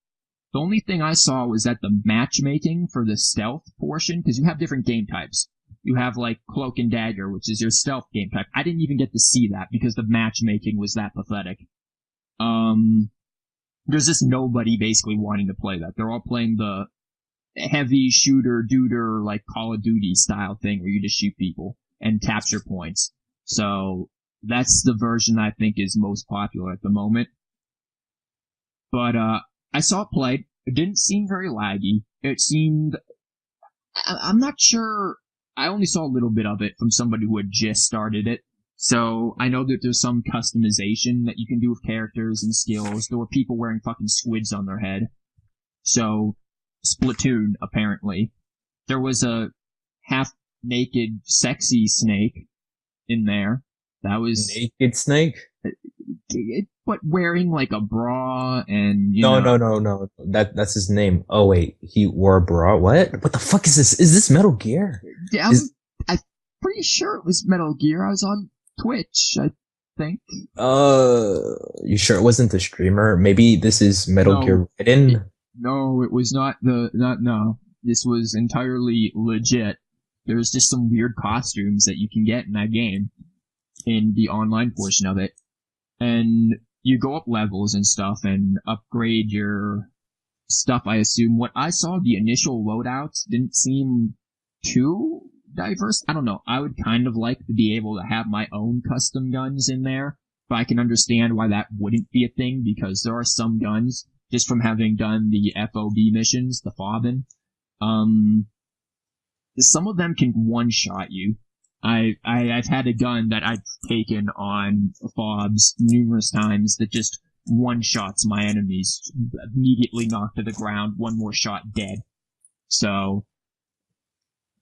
The only thing I saw was that the matchmaking for the stealth portion, because you have different game types. You have, like, Cloak and Dagger, which is your stealth game type. I didn't even get to see that because the matchmaking was that pathetic. There's just nobody basically wanting to play that. They're all playing the heavy shooter-dooter, like, Call of Duty style thing where you just shoot people and capture points. So, that's the version I think is most popular at the moment. But, I saw it played. It didn't seem very laggy. It seemed... I'm not sure... I only saw a little bit of it from somebody who had just started it. So, I know that there's some customization that you can do with characters and skills. There were people wearing fucking squids on their head. So, Splatoon, apparently. There was a half-naked, sexy snake in there. That was... Naked snake? But wearing, like, a bra and, No. That's his name. Oh, wait. He wore a bra? What? What the fuck is this? Is this Metal Gear? Yeah, I'm pretty sure it was Metal Gear. I was on Twitch, I think. You sure it wasn't the streamer? Maybe this is Metal Gear Raiden? No, it was not no. This was entirely legit. There's just some weird costumes that you can get in that game, in the online portion of it. And you go up levels and stuff and upgrade your stuff, I assume. What I saw, the initial loadouts didn't seem too diverse. I don't know. I would kind of like to be able to have my own custom guns in there, but I can understand why that wouldn't be a thing, because there are some guns, just from having done the FOB missions, the FOBN, some of them can one-shot you. I've had a gun that I've taken on FOBs numerous times that just one-shots my enemies, immediately knocked to the ground, one more shot, dead. So,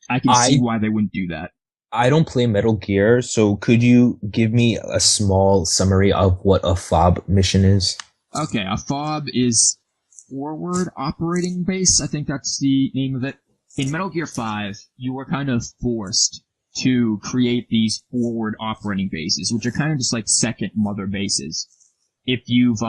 I can see why they wouldn't do that. I don't play Metal Gear, so could you give me a small summary of what a FOB mission is? Okay, a FOB is Forward Operating Base, I think that's the name of it. In Metal Gear 5, you were kind of forced to create these forward operating bases, which are kind of just like second mother bases. If you've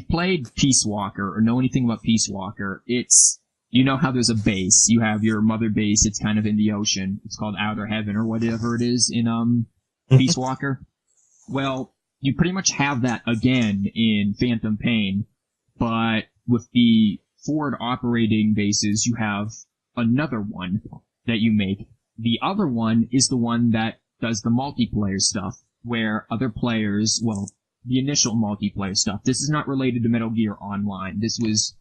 played Peace Walker or know anything about Peace Walker, you know how there's a base. You have your mother base, it's kind of in the ocean. It's called Outer Heaven or whatever it is in, Peace Walker. Well, you pretty much have that again in Phantom Pain, but with the forward operating bases, you have another one that you make. The other one is the one that does the multiplayer stuff, where other players, well, the initial multiplayer stuff. This is not related to Metal Gear Online. This was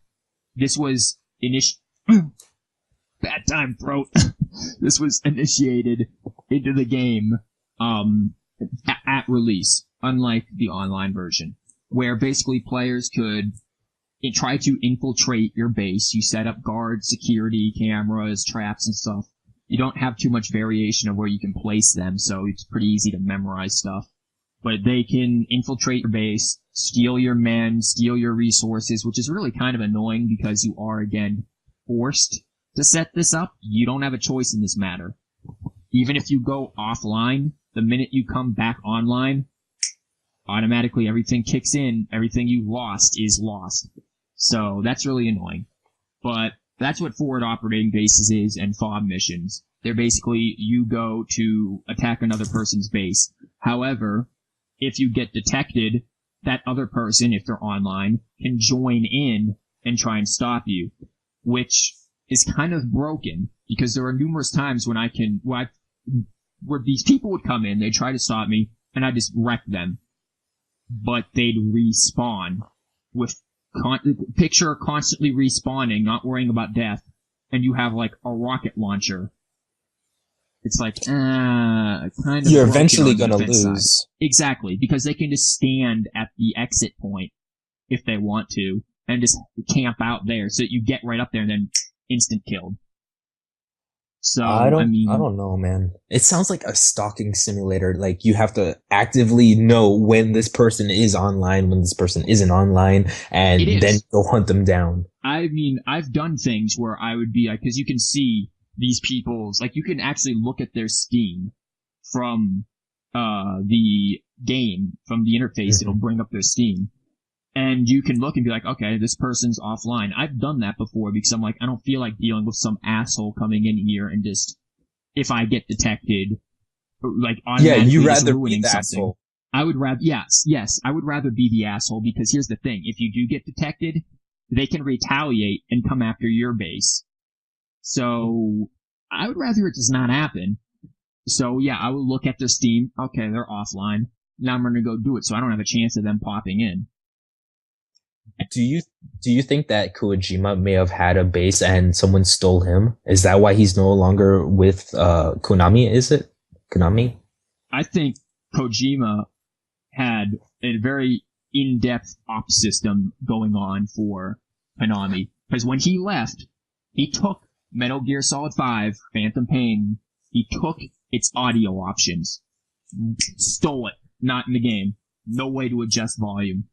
bad time, throat. This was initiated into the game, at release, unlike the online version. where basically players could try to infiltrate your base. You set up guards, security, cameras, traps, and stuff. You don't have too much variation of where you can place them, so it's pretty easy to memorize stuff. But they can infiltrate your base, steal your men, steal your resources, which is really kind of annoying because you are, again, forced to set this up. You don't have a choice in this matter. Even if you go offline, the minute you come back online, automatically everything kicks in. Everything you lost is lost. So that's really annoying. But that's what forward operating bases is and FOB missions. They're basically you go to attack another person's base. However, if you get detected, that other person, if they're online, can join in and try and stop you, which is kind of broken because there are numerous times when where these people would come in, they try to stop me, and I just wreck them. But they'd respawn with picture constantly respawning, not worrying about death, and you have like a rocket launcher. It's like, kind of. You're eventually gonna lose. Side. Exactly, because they can just stand at the exit point if they want to, and just camp out there, so that you get right up there and then instant killed. So I don't know, man. It sounds like a stalking simulator. Like you have to actively know when this person is online, when this person isn't online, and then go hunt them down. I mean, I've done things where I would be like, because you can see these people's, like you can actually look at their Steam from the game, from the interface. Mm-hmm. It'll bring up their Steam. And you can look and be like, okay, this person's offline. I've done that before because I'm like, I don't feel like dealing with some asshole coming in here and just, if I get detected, like automatically you rather ruining be the something. Asshole. I would rather, yes, I would rather be the asshole because here's the thing. If you do get detected, they can retaliate and come after your base. So I would rather it does not happen. So yeah, I would look at their Steam. Okay, they're offline. Now I'm going to go do it so I don't have a chance of them popping in. Do you think that Kojima may have had a base and someone stole him? Is that why he's no longer with Konami? Is it Konami? I think Kojima had a very in-depth ops system going on for Konami because when he left, he took Metal Gear Solid 5, Phantom Pain. He took its audio options, stole it, not in the game. No way to adjust volume.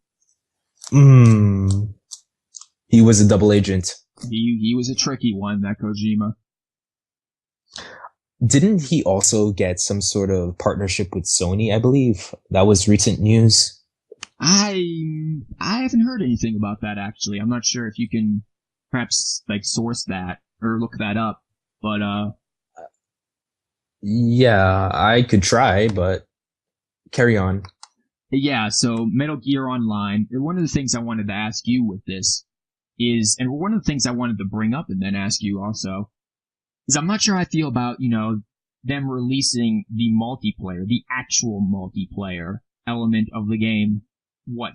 He was a double agent. He was a tricky one, that Kojima. Didn't he also get some sort of partnership with Sony, I believe? That was recent news. I haven't heard anything about that, actually. I'm not sure if you can perhaps, like, source that or look that up, but, yeah, I could try, but carry on. Yeah, so Metal Gear Online, one of the things I wanted to ask you with this is, and one of the things I wanted to bring up and then ask you also, is I'm not sure how I feel about, them releasing the multiplayer, the actual multiplayer element of the game,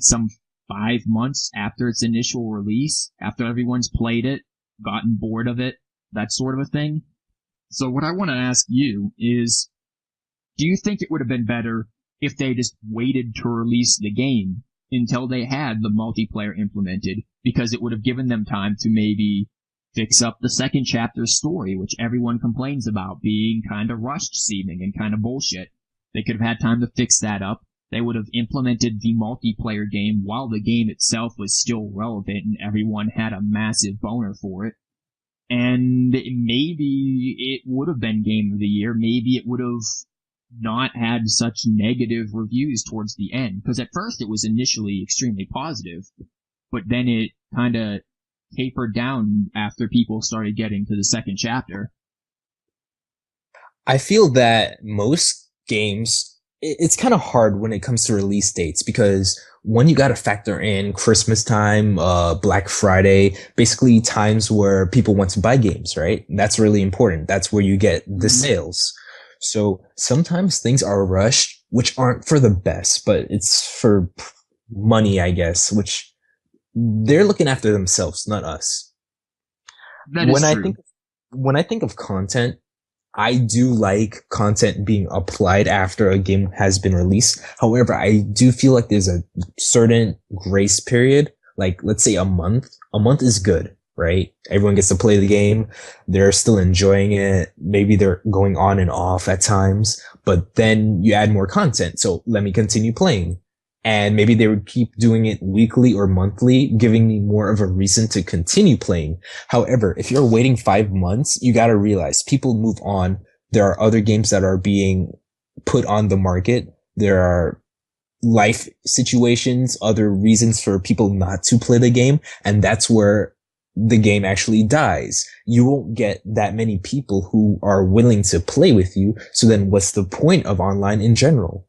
some 5 months after its initial release, after everyone's played it, gotten bored of it, that sort of a thing. So what I want to ask you is, do you think it would have been better if they just waited to release the game until they had the multiplayer implemented, because it would have given them time to maybe fix up the second chapter story, which everyone complains about being kind of rushed seeming and kind of bullshit. They could have had time to fix that up. They would have implemented the multiplayer game while the game itself was still relevant and everyone had a massive boner for it. And maybe it would have been Game of the Year. Maybe it would have not had such negative reviews towards the end. Because at first it was initially extremely positive, but then it kind of tapered down after people started getting to the second chapter. I feel that most games, it's kind of hard when it comes to release dates because one, you got to factor in Christmas time, Black Friday, basically times where people want to buy games, right? That's really important. That's where you get the sales. So sometimes things are rushed, which aren't for the best, but it's for money, I guess, which they're looking after themselves, not us. That is true. When I think of content, I do like content being applied after a game has been released. However, I do feel like there's a certain grace period. Like, let's say a month. A month is good, right? Everyone gets to play the game. They're still enjoying it. Maybe they're going on and off at times, but then you add more content. So let me continue playing. And maybe they would keep doing it weekly or monthly, giving me more of a reason to continue playing. However, if you're waiting 5 months, you got to realize people move on. There are other games that are being put on the market. There are life situations, other reasons for people not to play the game. And that's where the game actually dies. You won't get that many people who are willing to play with you. So then what's the point of online in general?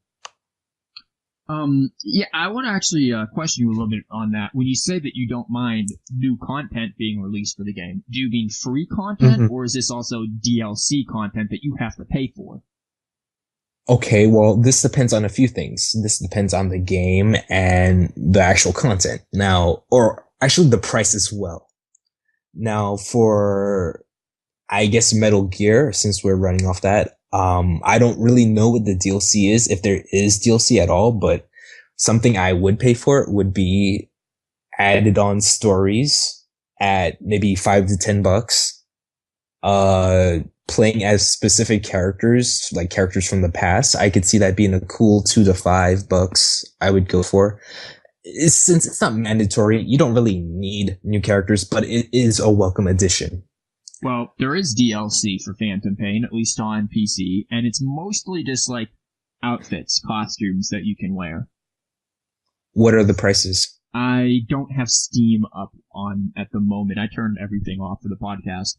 Yeah, I want to actually question you a little bit on that. When you say that you don't mind new content being released for the game, do you mean free content, or is this also DLC content that you have to pay for? Okay, well, this depends on a few things. This depends on the game and the actual content. Now, or actually the price as well. Now, for, I guess, Metal Gear, since we're running off that, I don't really know what the DLC is, if there is DLC at all, but something I would pay for would be added on stories at maybe $5 to $10. Playing as specific characters, like characters from the past, I could see that being a cool $2 to $5 I would go for. Since it's not mandatory, you don't really need new characters, but it is a welcome addition. Well, there is DLC for Phantom Pain, at least on PC, and it's mostly just like outfits, costumes that you can wear. What are the prices? I don't have Steam up on at the moment. I turned everything off for the podcast.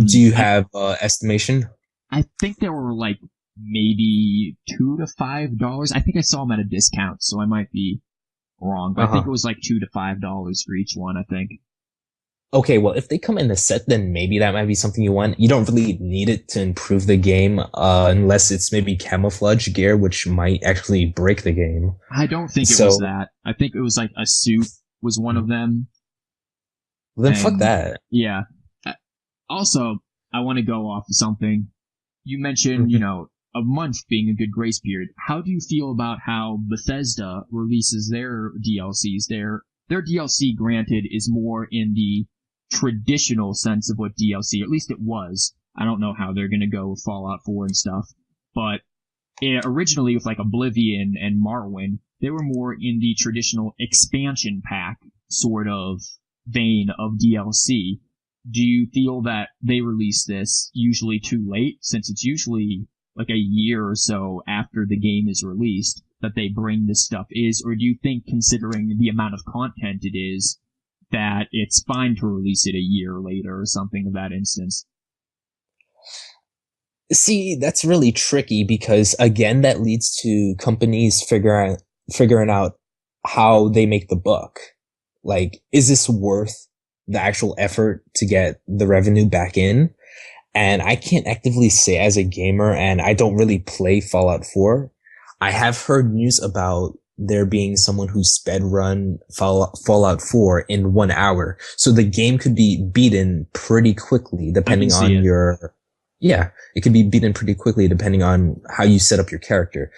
Do you have estimation? I think they were like maybe $2 to $5. I think I saw them at a discount, so I might be wrong. But I think it was like $2 to $5 for each one, I think. Okay, well, if they come in a set, then maybe that might be something you want. You don't really need it to improve the game, unless it's maybe camouflage gear, which might actually break the game. I don't think it was that. I think it was like a suit was one of them. Well, then fuck that. Yeah. Also, I want to go off of something. You mentioned, a month being a good grace period. How do you feel about how Bethesda releases their DLCs? Their DLC, granted, is more in the traditional sense of what DLC, at least it was. I don't know how they're going to go with Fallout 4 and stuff, but originally with like Oblivion and Morrowind, they were more in the traditional expansion pack sort of vein of DLC. Do you feel that they release this usually too late, since it's usually like a year or so after the game is released that they bring this stuff is, or do you think, considering the amount of content it is, that it's fine to release it a year later or something of that instance? See, that's really tricky because, again, that leads to companies figuring out how they make the buck. Like, is this worth the actual effort to get the revenue back in? And I can't actively say as a gamer, and I don't really play Fallout 4. I have heard news about there being someone who sped run Fallout 4 in 1 hour. So the game could be beaten pretty quickly depending on it could be beaten pretty quickly depending on how you set up your character.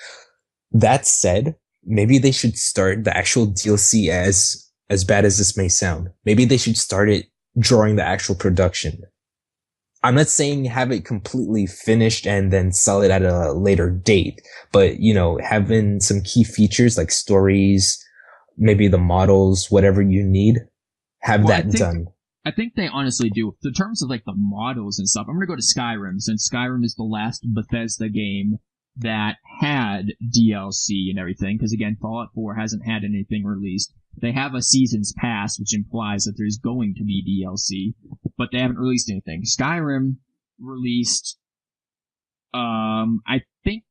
That said, maybe they should start the actual DLC as bad as this may sound. Maybe they should start it during the actual production. I'm not saying have it completely finished and then sell it at a later date, but, having some key features like stories, maybe the models, whatever you need, done. I think they honestly do. In terms of like the models and stuff, I'm going to go to Skyrim, since Skyrim is the last Bethesda game that had DLC and everything, because again, Fallout 4 hasn't had anything released. They have a Seasons Pass, which implies that there's going to be DLC, but they haven't released anything. Skyrim released, I think,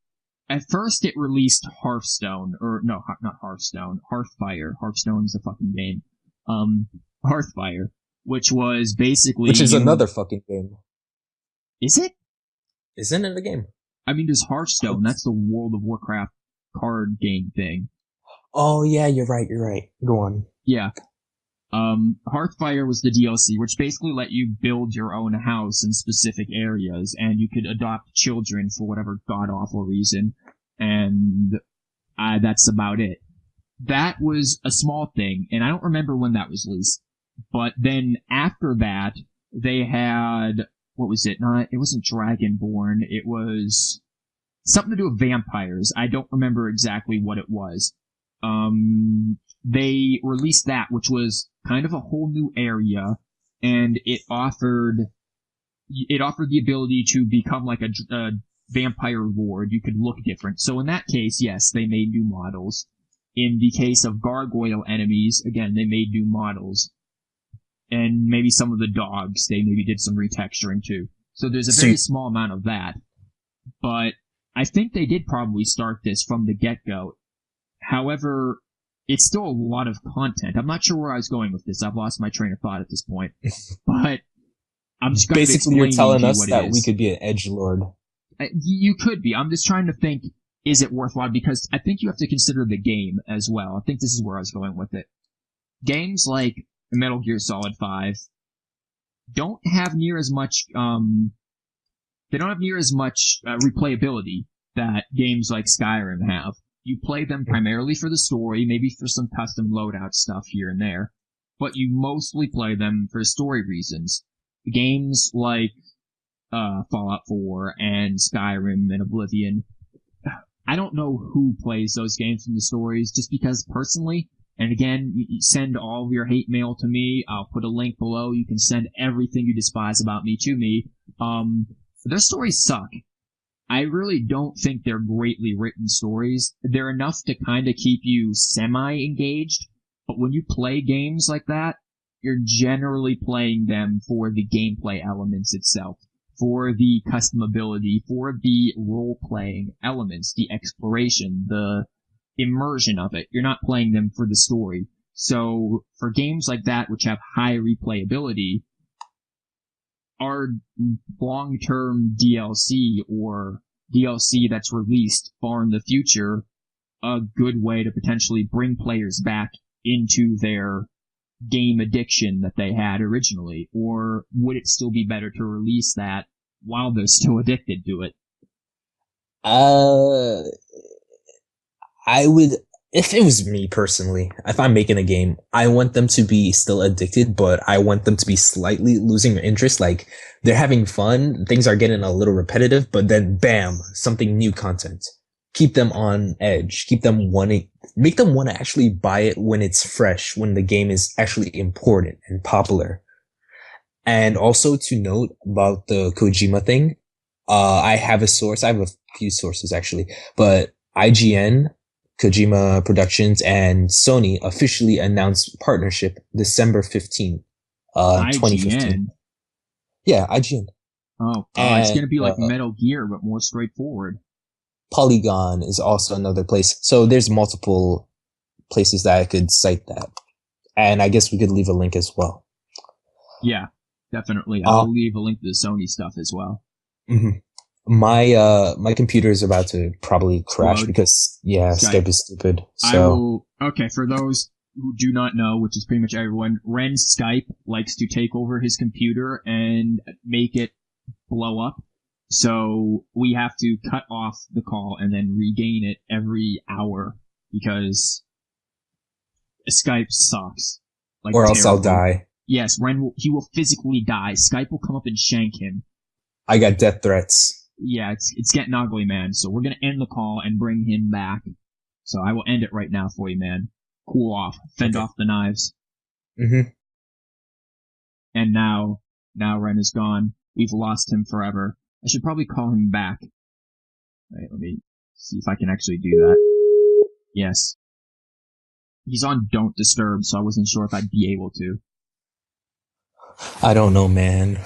at first it released Hearthstone, or no, not Hearthstone, Hearthfire. Hearthstone's a fucking game. Hearthfire, which was basically... Which is another fucking game. Is it? Isn't it a game? I mean, there's Hearthstone. That's the World of Warcraft card game thing. Oh, yeah, you're right. Go on. Yeah. Hearthfire was the DLC, which basically let you build your own house in specific areas, and you could adopt children for whatever god-awful reason, and that's about it. That was a small thing, and I don't remember when that was released. But then after that, they had, what was it? It wasn't Dragonborn, it was something to do with vampires. I don't remember exactly what it was. They released that, which was kind of a whole new area, and it offered the ability to become like a vampire lord. You could look different. So in that case, yes, they made new models. In the case of gargoyle enemies, again, they made new models. And maybe some of the dogs, they maybe did some retexturing too. So there's a very small amount of that. But I think they did probably start this from the get-go. However, it's still a lot of content. I'm not sure where I was going with this. I've lost my train of thought at this point. But I'm just going basically you're telling us that we could be an edgelord. You could be. I'm just trying to think, is it worthwhile? Because I think you have to consider the game as well. I think this is where I was going with it. Games like Metal Gear Solid 5 don't have near as much replayability that games like Skyrim have. You play them primarily for the story, maybe for some custom loadout stuff here and there, but you mostly play them for story reasons. Games like Fallout 4 and Skyrim and Oblivion, I don't know who plays those games from the stories, just because personally, and again, you send all of your hate mail to me. I'll put a link below. You can send everything you despise about me to me. Their stories suck. I really don't think they're greatly written stories. They're enough to kind of keep you semi-engaged, but when you play games like that, you're generally playing them for the gameplay elements itself, for the customability, for the role-playing elements, the exploration, the immersion of it. You're not playing them for the story. So for games like that, which have high replayability, are long-term DLC or DLC that's released far in the future a good way to potentially bring players back into their game addiction that they had originally? Or would it still be better to release that while they're still addicted to it? I would, if it was me personally, if I'm making a game, I want them to be still addicted, but I want them to be slightly losing their interest. Like, they're having fun, things are getting a little repetitive, but then bam, something new content. Keep them on edge, make them want to actually buy it when it's fresh, when the game is actually important and popular. And also to note about the Kojima thing, I have a few sources actually, but IGN, Kojima Productions, and Sony officially announced partnership December 15th, 2015. Yeah, IGN. Oh, it's gonna be like Metal Gear, but more straightforward. Polygon is also another place. So there's multiple places that I could cite that. And I guess we could leave a link as well. Yeah, definitely. I'll leave a link to the Sony stuff as well. Mm-hmm. My computer is about to probably crash because Skype is stupid. So okay, for those who do not know, which is pretty much everyone, Ren's Skype likes to take over his computer and make it blow up. So we have to cut off the call and then regain it every hour because Skype sucks. Like, or else terribly. I'll die. Yes, he will physically die. Skype will come up and shank him. I got death threats. Yeah, it's getting ugly, man. So we're gonna end the call and bring him back. So I will end it right now for you, man. Cool off. Fend off the knives. Mm-hmm. And now Ren is gone. We've lost him forever. I should probably call him back. Wait, let me see if I can actually do that. Yes. He's on Don't Disturb, so I wasn't sure if I'd be able to. I don't know, man.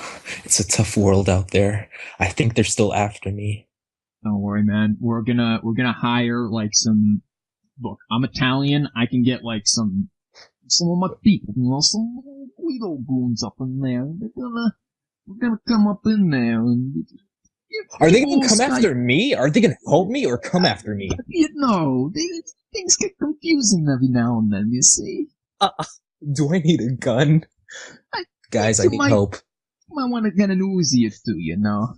It's a tough world out there. I think they're still after me. Don't worry, man. We're gonna hire like some. Look, I'm Italian. I can get like some of my people, some Guido goons up in there. We're gonna come up in there and. Are they gonna come after me? Are they gonna help me or come after me? Things get confusing every now and then. You see. Do I need a gun? Guys, I need help. You might want to get an Uzi or two, you know.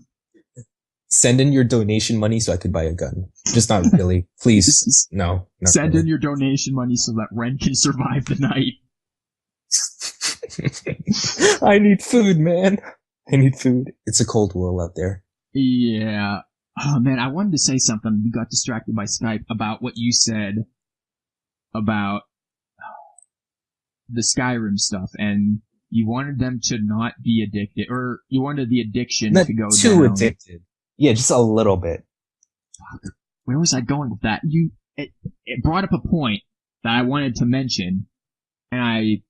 Send in your donation money so I could buy a gun. Just not really. Please. No. Send in your donation money so that Ren can survive the night. I need food, man. I need food. It's a cold world out there. Yeah. Oh, man, I wanted to say something. You got distracted by Skype about what you said about the Skyrim stuff, and you wanted them to not be addicted, or you wanted the addiction to go too down. Addicted. Yeah, just a little bit. Fuck. Where was I going with that? It brought up a point that I wanted to mention, and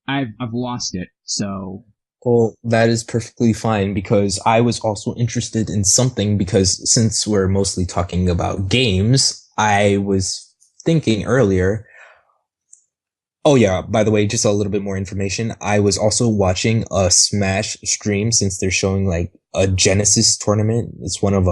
I've lost it, so. Well, that is perfectly fine because I was also interested in something because since we're mostly talking about games, I was thinking earlier. Oh yeah, by the way, just a little bit more information. I was also watching a Smash stream since they're showing like a Genesis tournament. It's one of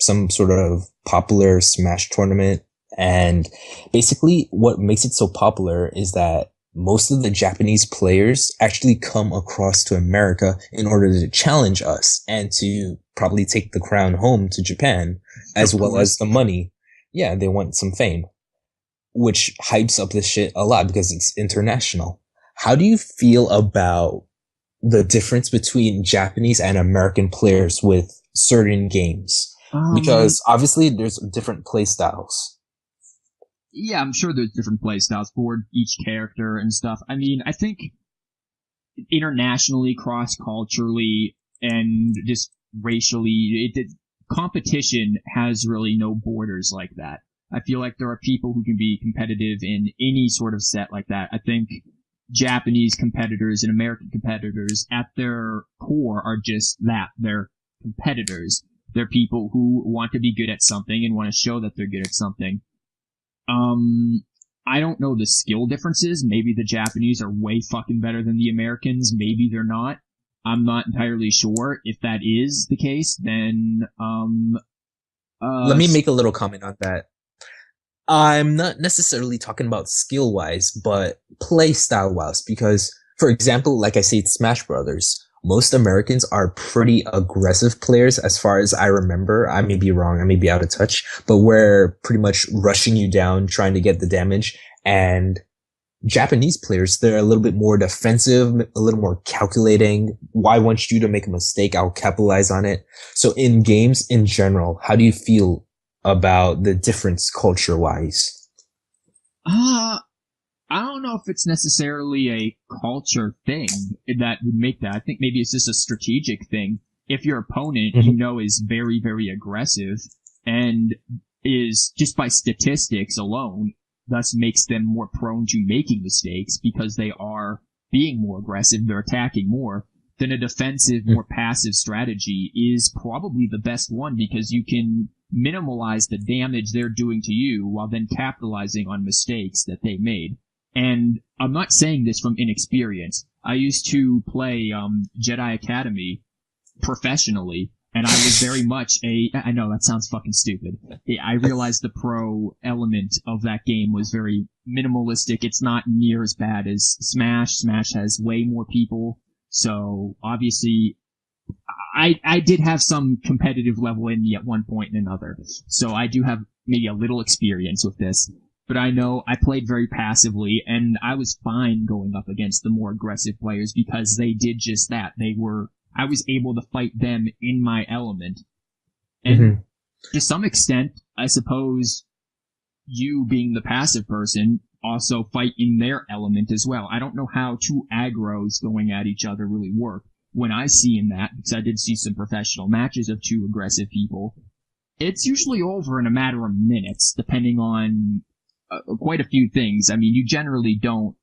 some sort of popular Smash tournament. And basically what makes it so popular is that most of the Japanese players actually come across to America in order to challenge us and to probably take the crown home to Japan, as well as the money. Yeah, they want some fame, which hypes up this shit a lot because it's international. How do you feel about the difference between Japanese and American players with certain games? Because obviously there's different play styles. Yeah, I'm sure there's different play styles for each character and stuff. I mean, I think internationally, cross-culturally, and just racially, competition has really no borders like that. I feel like there are people who can be competitive in any sort of set like that. I think Japanese competitors and American competitors at their core are just that. They're competitors. They're people who want to be good at something and want to show that they're good at something. I don't know the skill differences. Maybe the Japanese are way fucking better than the Americans. Maybe they're not. I'm not entirely sure. If that is the case, then, let me make a little comment on that. I'm not necessarily talking about skill-wise, but play style-wise, because, for example, like I say, it's Smash Brothers. Most Americans are pretty aggressive players as far as I remember. I may be wrong. I may be out of touch, but we're pretty much rushing you down, trying to get the damage. And Japanese players, they're a little bit more defensive, a little more calculating. Why want you to make a mistake? I'll capitalize on it. So in games in general, how do you feel about the difference culture-wise? I don't know if it's necessarily a culture thing that would make that. I think maybe it's just a strategic thing. If your opponent, you know, is very, very aggressive and is just by statistics alone, thus makes them more prone to making mistakes because they are being more aggressive, they're attacking more, then a defensive, more passive strategy is probably the best one because you can minimize the damage they're doing to you while then capitalizing on mistakes that they made. And I'm not saying this from inexperience. I used to play Jedi Academy professionally, and I was very much I know that sounds fucking stupid. I realized the pro element of that game was very minimalistic. It's not near as bad as Smash. Smash has way more people, so obviously I did have some competitive level in me at one point and another, so I do have maybe a little experience with this. But I know I played very passively, and I was fine going up against the more aggressive players because they did just that. I was able to fight them in my element. And to some extent, I suppose you being the passive person also fight in their element as well. I don't know how two aggros going at each other really work. When I see in that, because I did see some professional matches of two aggressive people, it's usually over in a matter of minutes, depending on quite a few things. I mean, you generally don't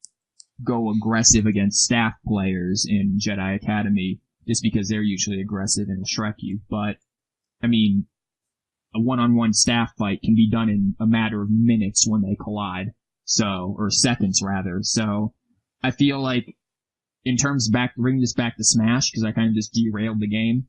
go aggressive against staff players in Jedi Academy just because they're usually aggressive and will Shrek you. But, I mean, a one-on-one staff fight can be done in a matter of minutes when they collide. So, or seconds rather. So, I feel like, in terms of bring this back to Smash, because I kind of just derailed the game,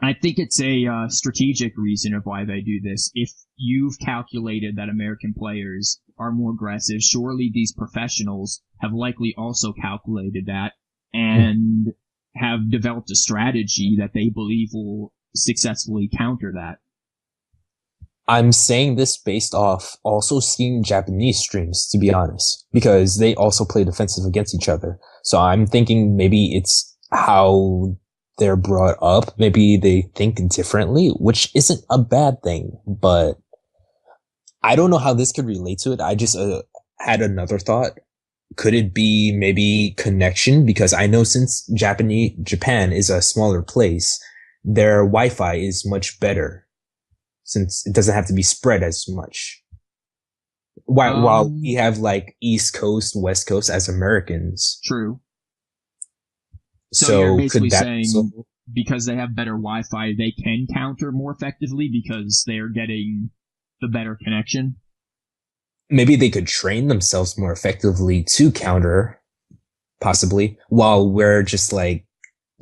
I think it's a strategic reason of why they do this. If you've calculated that American players are more aggressive, surely these professionals have likely also calculated that and have developed a strategy that they believe will successfully counter that. I'm saying this based off also seeing Japanese streams, to be honest, because they also play defensive against each other. So I'm thinking maybe it's how they're brought up. Maybe they think differently, which isn't a bad thing, but I don't know how this could relate to it. I just had another thought. Could it be maybe connection? Because I know since Japan is a smaller place, their Wi-Fi is much better since it doesn't have to be spread as much. While we have like East Coast, West Coast as Americans. True. So you're basically saying because they have better Wi-Fi, they can counter more effectively because they are getting the better connection? Maybe they could train themselves more effectively to counter, possibly, while we're just like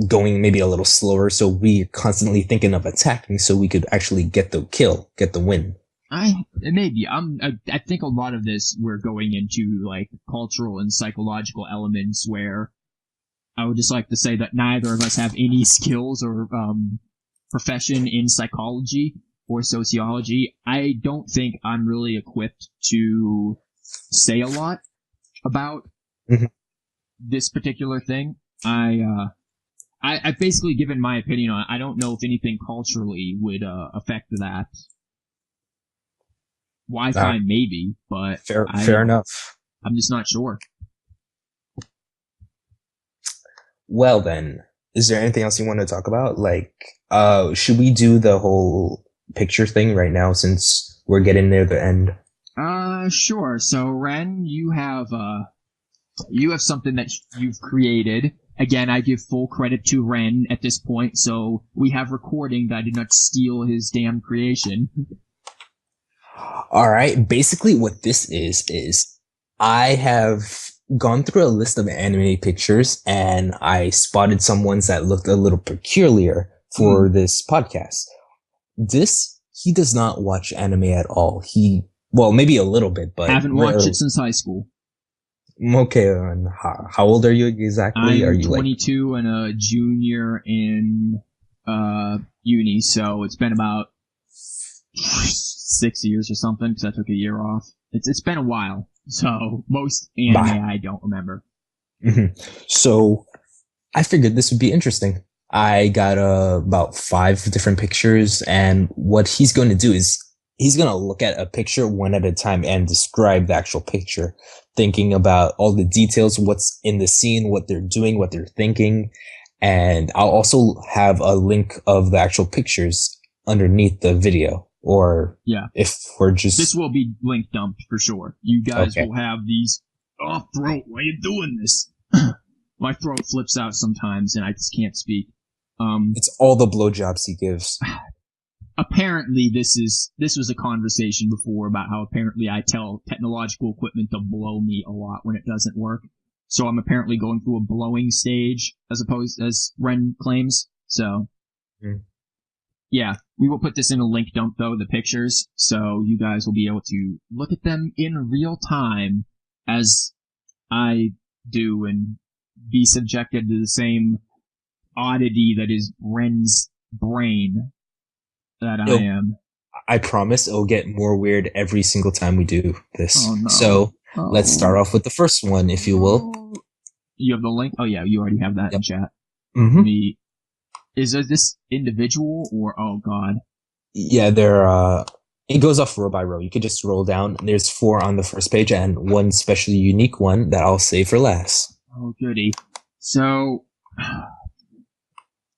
going maybe a little slower, so we're constantly thinking of attacking so we could actually get the kill, get the win. Maybe. I think a lot of this we're going into like cultural and psychological elements where I would just like to say that neither of us have any skills or profession in psychology or sociology. I don't think I'm really equipped to say a lot about this particular thing. I've basically given my opinion on it. I don't know if anything culturally would affect that. Wi-Fi maybe, but fair enough. I'm just not sure. Well then, is there anything else you want to talk about? Like, should we do the whole picture thing right now since we're getting near the end? Sure. So Ren, you have something that you've created. Again, I give full credit to Ren at this point, so we have recording that I did not steal his damn creation. Alright, basically what this is I have gone through a list of anime pictures and I spotted some ones that looked a little peculiar for this podcast. He does not watch anime at all. Well, maybe a little bit, but haven't watched it since high school. Okay, and how old are you exactly? I'm 22 and a junior in uni, so it's been about 6 years or something because I took a year off. It's been a while, so most anime I don't remember. So I figured this would be interesting. I got about 5 different pictures, and what he's going to do is he's going to look at a picture one at a time and describe the actual picture, thinking about all the details, what's in the scene, what they're doing, what they're thinking. And I'll also have a link of the actual pictures underneath the video. Or if we're just... This will be link dumped for sure. You guys will have these... Oh, throat, why are you doing this? My throat flips out sometimes and I just can't speak. It's all the blowjobs he gives. Apparently this was a conversation before about how apparently I tell technological equipment to blow me a lot when it doesn't work. So I'm apparently going through a blowing stage as Ren claims. So yeah, we will put this in a link dump though, the pictures, so you guys will be able to look at them in real time as I do and be subjected to the same oddity that is Ren's brain that I am. I promise it'll get more weird every single time we do this. Oh, no. So let's start off with the first one, if you will. You have the link? Oh yeah, you already have that in chat. Is this individual or oh god? Yeah, it goes off row by row. You could just roll down. There's 4 on the first page and one specially unique one that I'll save for last. Oh goody. So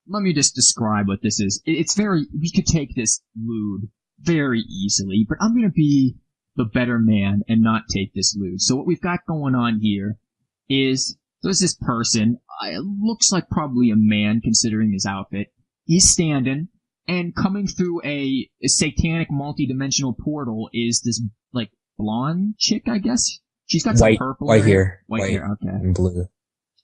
let me just describe what this is. We could take this lewd very easily, but I'm gonna be the better man and not take this lewd. So what we've got going on here is there's this person, it looks like probably a man considering his outfit. He's standing, and coming through a satanic multi-dimensional portal is this, like, blonde chick, I guess? She's got some purple hair. White hair, okay. And blue.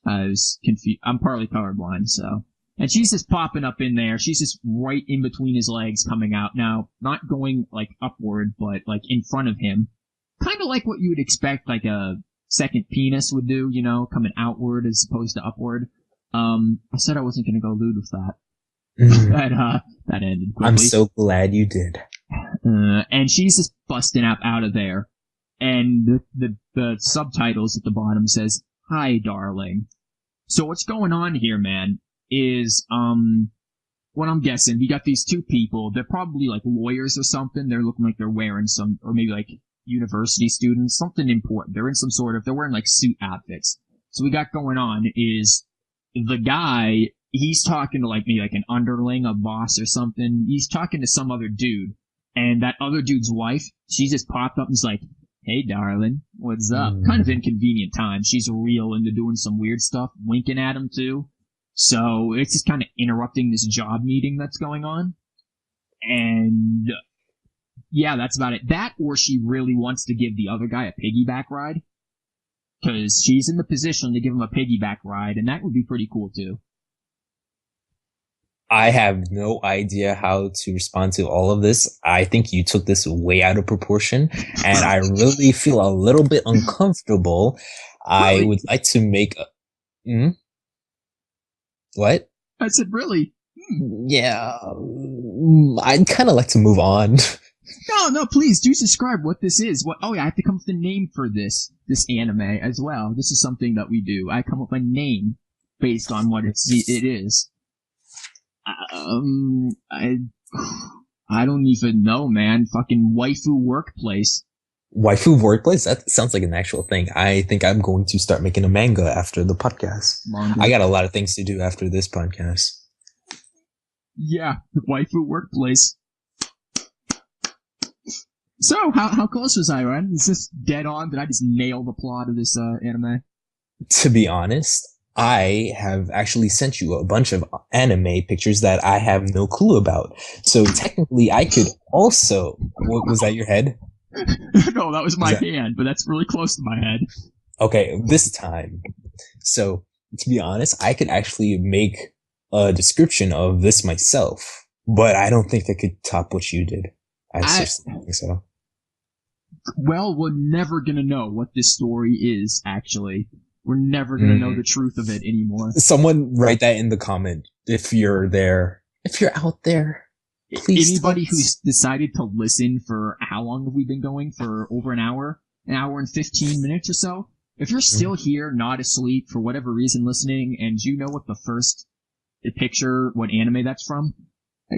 I was confused. I'm partly colorblind, so. And she's just popping up in there. She's just right in between his legs coming out. Now, not going, like, upward, but, like, in front of him. Kind of like what you would expect, like, a second penis would do, you know, coming outward as opposed to upward. I said I wasn't gonna go lewd with that. That ended quickly. I'm so glad you did. And she's just busting out of there. And the subtitles at the bottom says, "Hi, darling." So what's going on here, man, is, what I'm guessing, we got these two people. They're probably like lawyers or something. They're looking like they're wearing some, or maybe like university students, something important. They're in some sort of, they're wearing like suit outfits. So we got going on is the guy, he's talking to like maybe like an underling, a boss or something. He's talking to some other dude. And that other dude's wife, she just popped up and was like, "Hey, darling, what's up?" Kind of inconvenient time. She's real into doing some weird stuff, winking at him too. So it's just kind of interrupting this job meeting that's going on. And yeah, that's about it. That, or she really wants to give the other guy a piggyback ride. Because she's in the position to give him a piggyback ride, and that would be pretty cool too. I have no idea how to respond to all of this. I think you took this way out of proportion, and I really feel a little bit uncomfortable. Really? I would like to make a... What? I said, really? Yeah. I'd kind of like to move on. No, please, do subscribe what this is. Oh yeah, I have to come up with a name for this anime as well. This is something that we do. I come up with a name based on what it is. I don't even know, man. Fucking waifu workplace. Waifu workplace? That sounds like an actual thing. I think I'm going to start making a manga after the podcast. Manga. I got a lot of things to do after this podcast. Yeah, waifu workplace. So, how close was I, Ryan? Is this dead on? Did I just nail the plot of this anime? To be honest, I have actually sent you a bunch of anime pictures that I have no clue about. So technically, I could also... Was that your head? No, that was my hand, but that's really close to my head. Okay, this time. So, to be honest, I could actually make a description of this myself, but I don't think I could top what you did. I seriously don't think so. Well, we're never gonna know what this story is, actually. We're never gonna know the truth of it anymore. Someone write that in the comment if you're there. If you're out there. Please. Anybody who's decided to listen for how long have we been going? For over an hour and 15 minutes or so? If you're still here, not asleep, for whatever reason listening, and you know what the first picture, what anime that's from,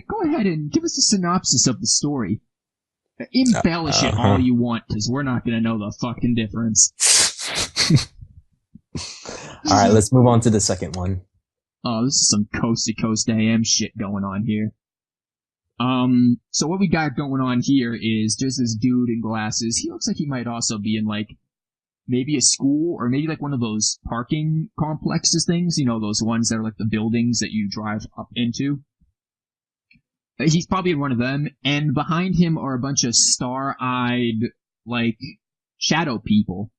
go ahead and give us a synopsis of the story. Embellish it all you want, because we're not going to know the fucking difference. Alright, let's move on to the second one. Oh, this is some coast-to-coast AM shit going on here. So what we got going on here is just this dude in glasses. He looks like he might also be in, like, maybe a school, or maybe like one of those parking complexes things, you know, those ones that are like the buildings that you drive up into. He's probably in one of them, and behind him are a bunch of star-eyed, like, shadow people.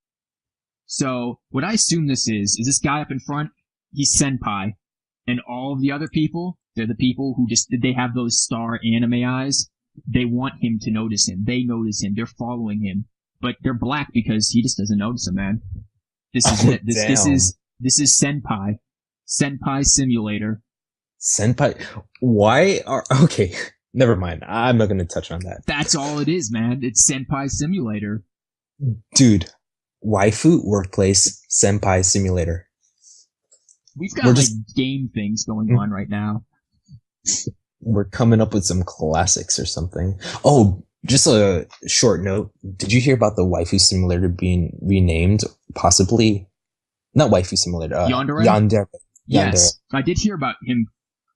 So, what I assume this is this guy up in front, he's senpai, and all of the other people, they're the people who they have those star anime eyes. They want him to notice him. They notice him. They're following him. But they're black because he just doesn't notice them, man. This is it. This is Senpai. Senpai Simulator. Senpai? Why are... Okay, never mind. I'm not gonna touch on that. That's all it is, man. It's Senpai Simulator. Dude, waifu workplace Senpai Simulator. We've got, game things going on right now. We're coming up with some classics or something. Oh, just a short note. Did you hear about the waifu simulator being renamed? Possibly. Not waifu simulator. Yandere? Yandere. Yes, I did hear about him.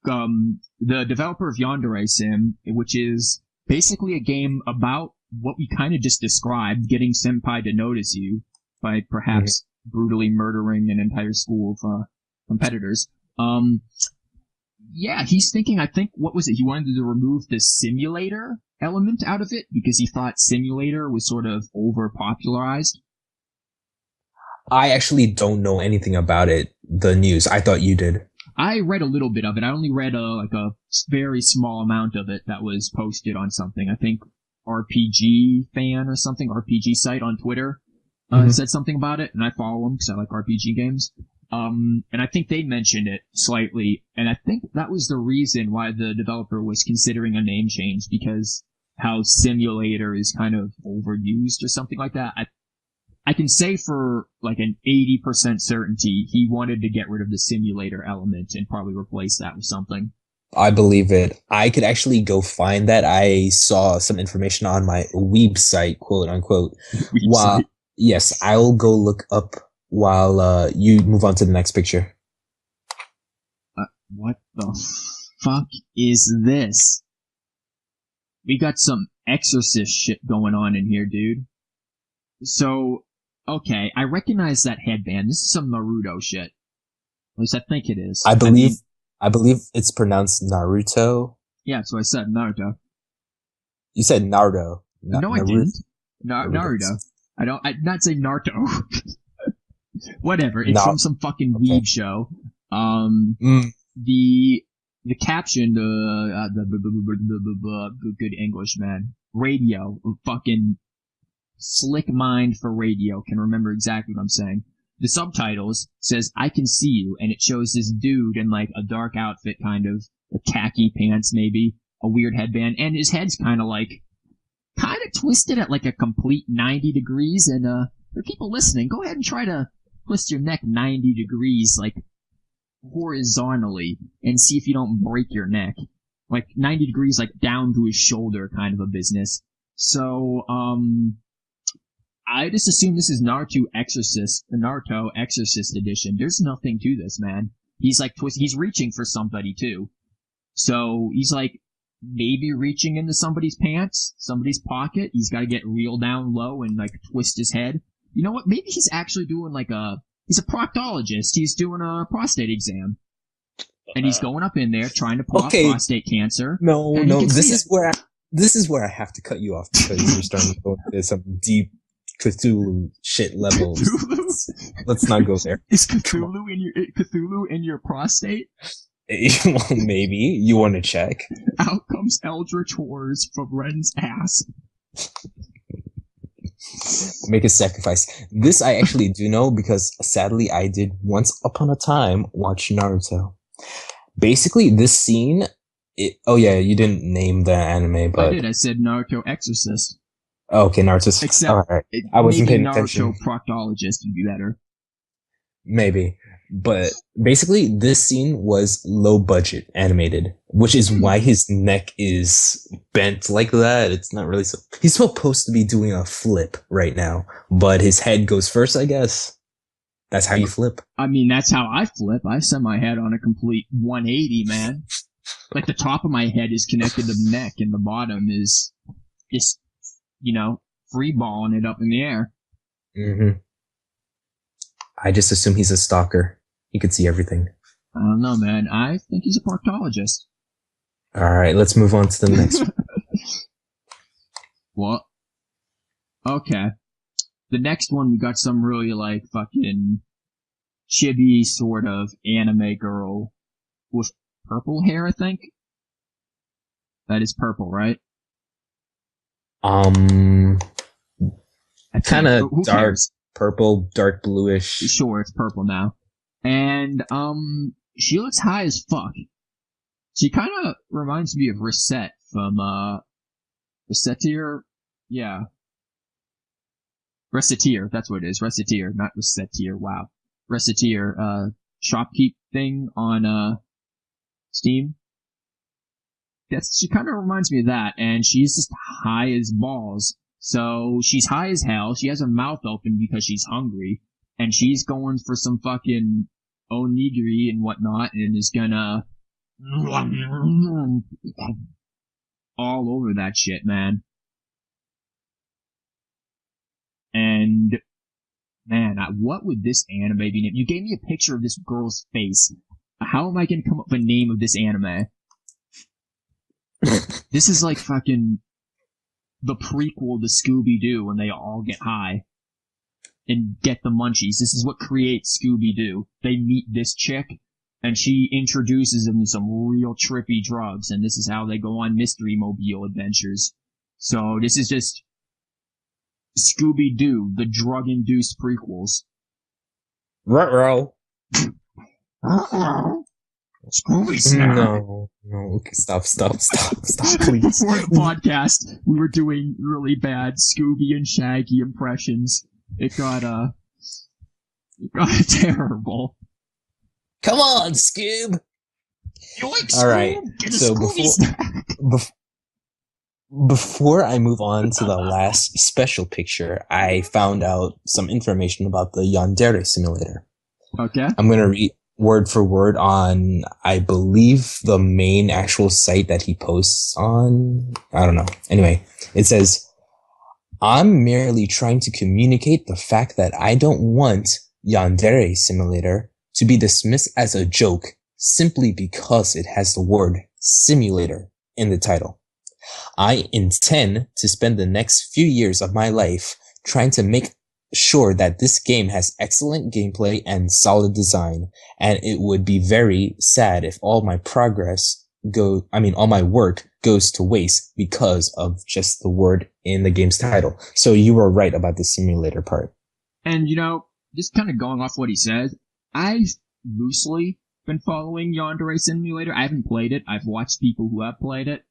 The developer of Yandere Sim, which is basically a game about what we kind of just described, getting senpai to notice you by perhaps brutally murdering an entire school of competitors. Yeah, he's thinking, I think, what was it? He wanted to remove the simulator element out of it because he thought simulator was sort of over-popularized. I actually don't know anything about it, the news. I thought you did. I read a little bit of it. I only read like a very small amount of it that was posted on something. I think RPG fan or something, RPG site on Twitter, said something about it, and I follow them because I like RPG games. And I think they mentioned it slightly, and I think that was the reason why the developer was considering a name change, because how simulator is kind of overused or something like that. I can say for like an 80% certainty he wanted to get rid of the simulator element and probably replace that with something. I believe it. I could actually go find that. I saw some information on my weeb site, quote unquote. Yes, I'll go look up while you move on to the next picture. What the fuck is this? We got some Exorcist shit going on in here, dude. So, okay, I recognize that headband. This is some Naruto shit. At least I think it is. I believe it's pronounced Naruto. Yeah, so I said Naruto. You said Naruto. No, I didn't. Naruto. I'd not say Naruto. Whatever. It's from some fucking weeb show. The caption, the good English, man. Radio. Fucking slick mind for radio. Can remember exactly what I'm saying. The subtitles says, I can see you, and it shows this dude in like a dark outfit, kind of, khaki pants maybe, a weird headband, and his head's kind of twisted at like a complete 90 degrees, and for people listening, go ahead and try to twist your neck 90 degrees, like, horizontally, and see if you don't break your neck. Like, 90 degrees, like, down to his shoulder kind of a business. So, I just assume this is Naruto Exorcist edition. There's nothing to this, man. He's like he's reaching for somebody too. So he's like maybe reaching into somebody's pants, somebody's pocket. He's got to get real down low and like twist his head. You know what? Maybe he's actually doing he's a proctologist. He's doing a prostate exam. And he's going up in there trying to pull off prostate cancer. No. This is where I have to cut you off because you're starting to go into some deep Cthulhu shit levels. Cthulhu? Let's not go there. Is Cthulhu in your prostate? Well, maybe. You want to check? Out comes Eldritch Horrors from Ren's ass. Make a sacrifice. This I actually do know because sadly I did once upon a time watch Naruto. Basically, this scene... oh yeah, you didn't name the anime, but... I did. I said Naruto Exorcist. Oh, okay, Naruto. Except, right. I wasn't paying Naruto attention. Proctologist would be better. Maybe. But basically, this scene was low budget animated, which is why his neck is bent like that. It's not really so... He's supposed to be doing a flip right now, but his head goes first, I guess. That's how you flip. I mean, that's how I flip. I set my head on a complete 180, man. Like, the top of my head is connected to the neck, and the bottom is just, free balling it up in the air. Mm-hmm. I just assume he's a stalker. He could see everything. I don't know, man. I think he's a proctologist. Alright, let's move on to the next one. What? Okay. The next one, we got some really, fucking chibi sort of anime girl with purple hair, I think. That is purple, right? Kind of dark purple, dark bluish. Sure, it's purple now. And, she looks high as fuck. She kind of reminds me of Reset from, Recetier? Yeah. Recetier, that's what it is. Recetier, not Recetier, wow. Recetier, shopkeep thing on, Steam. She kind of reminds me of that, and she's just high as balls. So, she's high as hell, she has her mouth open because she's hungry, and she's going for some fucking onigiri and whatnot, and is gonna all over that shit, man. And, man, what would this anime be named? You gave me a picture of this girl's face. How am I gonna come up with a name of this anime? This is like fucking the prequel to Scooby-Doo when they all get high and get the munchies. This is what creates Scooby-Doo. They meet this chick, and she introduces him to some real trippy drugs, and this is how they go on mystery mobile adventures. So this is just Scooby-Doo, the drug-induced prequels. Ruh-roh. Scooby Snap. No. Okay, stop, please. Before the podcast, we were doing really bad Scooby and Shaggy impressions. It got terrible. Come on, Scoob! You like Scoob? All right, Get a so before I move on to the last special picture, I found out some information about the Yandere simulator. Okay. I'm going to read word for word on, I believe, the main actual site that he posts on. I don't know. Anyway, it says, I'm merely trying to communicate the fact that I don't want Yandere simulator to be dismissed as a joke simply because it has the word simulator in the title. I intend to spend the next few years of my life trying to make sure that this game has excellent gameplay and solid design, and it would be very sad if all my all my work goes to waste because of just the word in the game's title. So you were right about the simulator part. And just kind of going off what he said, I've loosely been following Yandere Simulator. I haven't played it. I've watched people who have played it.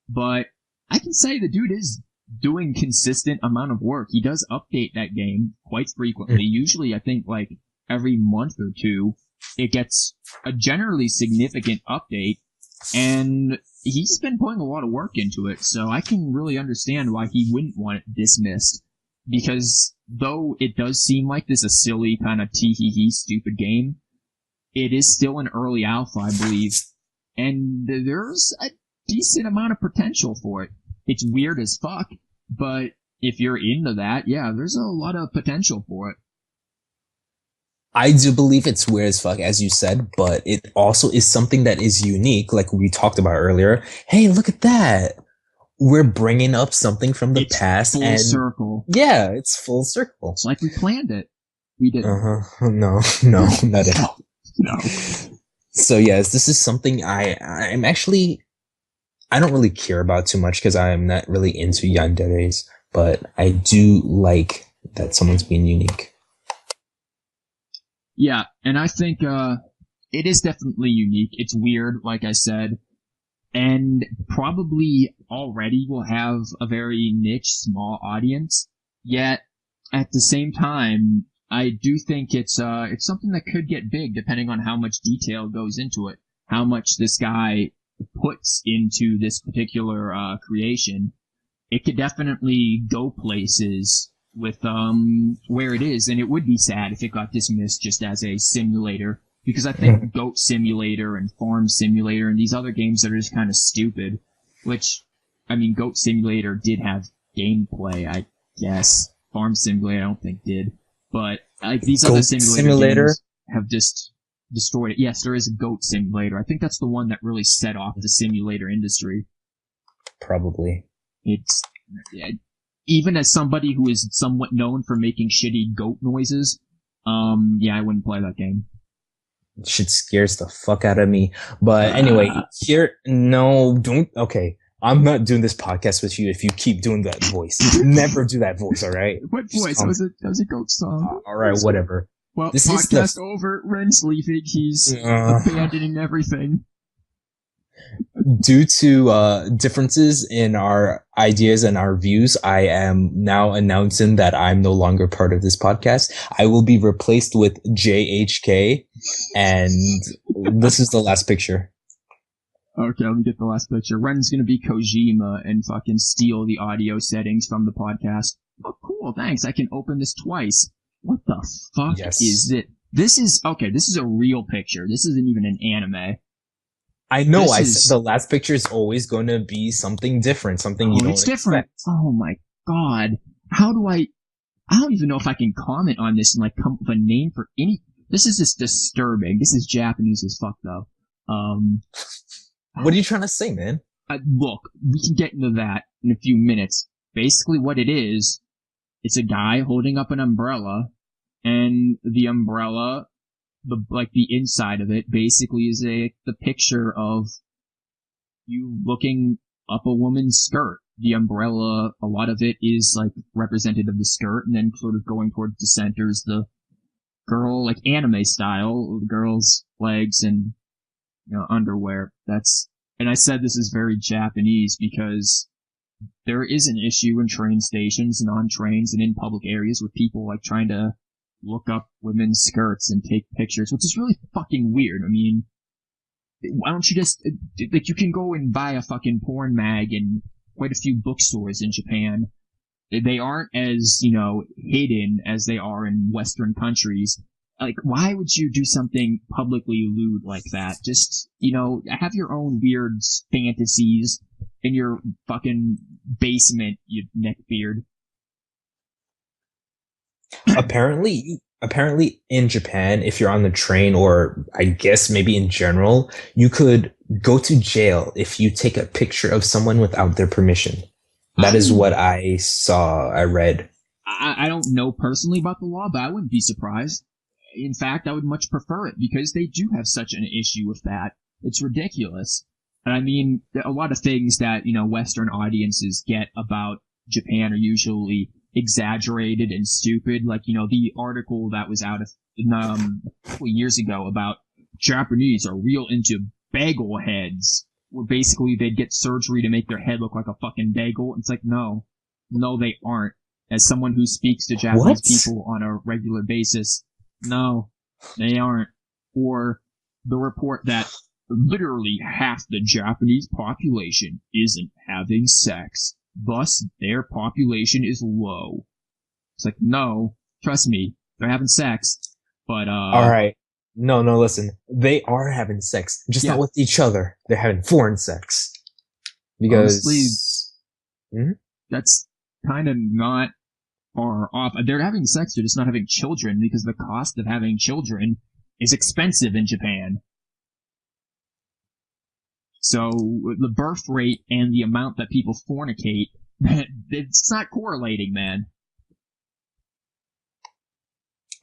But I can say the dude is doing consistent amount of work. He does update that game quite frequently. Usually, I think, like, every month or two, it gets a generally significant update. And he's been putting a lot of work into it. So I can really understand why he wouldn't want it dismissed. Because though it does seem like this a silly kind of tee-hee-hee stupid game, it is still an early alpha, I believe. And there's a decent amount of potential for it. It's weird as fuck, but if you're into that, yeah, there's a lot of potential for it. I do believe it's weird as fuck, as you said, but it also is something that is unique, like we talked about earlier. Hey, look at that. We're bringing up something from the past. Full circle. Yeah, it's full circle. It's like we planned it. We didn't. No, not at all. No. So yes, this is something I'm actually, I don't really care about too much because I am not really into yanderes, but I do like that someone's being unique. Yeah, and I think it is definitely unique. It's weird, like I said, and probably already will have a very niche, small audience. Yet, at the same time, I do think it's something that could get big depending on how much detail goes into it, how much this guy puts into this particular creation. It could definitely go places with where it is, and it would be sad if it got dismissed just as a simulator, because I think Goat Simulator and Farm Simulator and these other games that are just kind of stupid, which, I mean, Goat Simulator did have gameplay, I guess. Farm Simulator I don't think did. But like these other simulator games have just destroyed it. Yes, there is a Goat Simulator. I think that's the one that really set off the simulator industry. Probably. It's even as somebody who is somewhat known for making shitty goat noises, I wouldn't play that game. Shit scares the fuck out of me. But anyway, okay. I'm not doing this podcast with you if you keep doing that voice. Never do that voice, alright? What voice? That was a goat song. Alright, whatever. Well, this podcast over. Ren's leaving. He's abandoning everything. Due to differences in our ideas and our views, I am now announcing that I'm no longer part of this podcast. I will be replaced with JHK, and this is the last picture. Okay, let me get the last picture. Ren's gonna be Kojima and fucking steal the audio settings from the podcast. Oh, cool, thanks. I can open this twice. What the fuck is it? This is a real picture. This isn't even an anime. I know, said the last picture is always going to be something different, something you don't expect. It's different. Oh my god. I don't even know if I can comment on this and like come up with a name for any, this is just disturbing. This is Japanese as fuck though. What are you trying to say, man? Look, we can get into that in a few minutes. Basically what it is, it's a guy holding up an umbrella, and the umbrella the inside of it basically is the picture of you looking up a woman's skirt. The umbrella, a lot of it is like representative of the skirt, and then sort of going towards the center is the girl, like anime style, the girl's legs and, underwear. And I said this is very Japanese because there is an issue in train stations and on trains and in public areas with people like trying to look up women's skirts and take pictures, which is really fucking weird. I mean, why don't you just, like, you can go and buy a fucking porn mag in quite a few bookstores in Japan. They aren't as, hidden as they are in Western countries. Like, why would you do something publicly lewd like that? Just, have your own weird fantasies in your fucking basement, you neckbeard. Apparently in Japan, if you're on the train, or I guess maybe in general, you could go to jail if you take a picture of someone without their permission. That is what I read. I don't know personally about the law, but I wouldn't be surprised. In fact, I would much prefer it because they do have such an issue with that. It's ridiculous. And I mean, a lot of things that, Western audiences get about Japan are usually exaggerated and stupid. Like, the article that was out a couple years ago about Japanese are real into bagel heads, where basically they'd get surgery to make their head look like a fucking bagel. It's like, no, they aren't. As someone who speaks to Japanese people on a regular basis, no, they aren't. Or the report that literally half the Japanese population isn't having sex, thus their population is low. It's like, no, trust me, they're having sex, but Alright. No, listen. They are having sex, just not with each other. They're having foreign sex. Because honestly, that's kind of not far off. They're having sex, they're just not having children, because the cost of having children is expensive in Japan. So the birth rate and the amount that people fornicate, it's not correlating, man.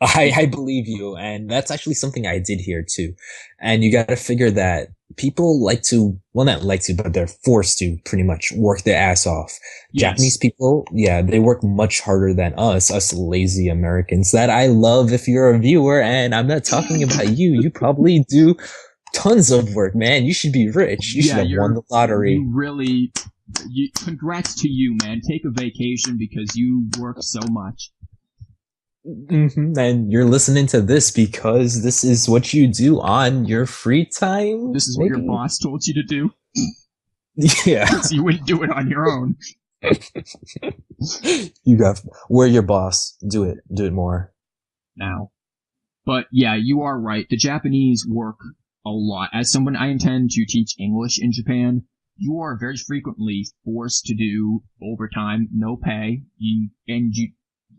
I believe you, and that's actually something I did here too. And you gotta figure that people but they're forced to pretty much work their ass off. Yes. Japanese people, they work much harder than us lazy Americans that I love if you're a viewer, and I'm not talking about you. You probably do tons of work, man. You should be rich. You should have won the lottery. Congrats to you, man. Take a vacation because you work so much. Mm-hmm. And you're listening to this because this is what you do on your free time? This is what your boss told you to do? Yeah. So you wouldn't do it on your own. We're your boss. Do it more. Now. But yeah, you are right. The Japanese work a lot. As someone, I intend to teach English in Japan. You are very frequently forced to do overtime, no pay. In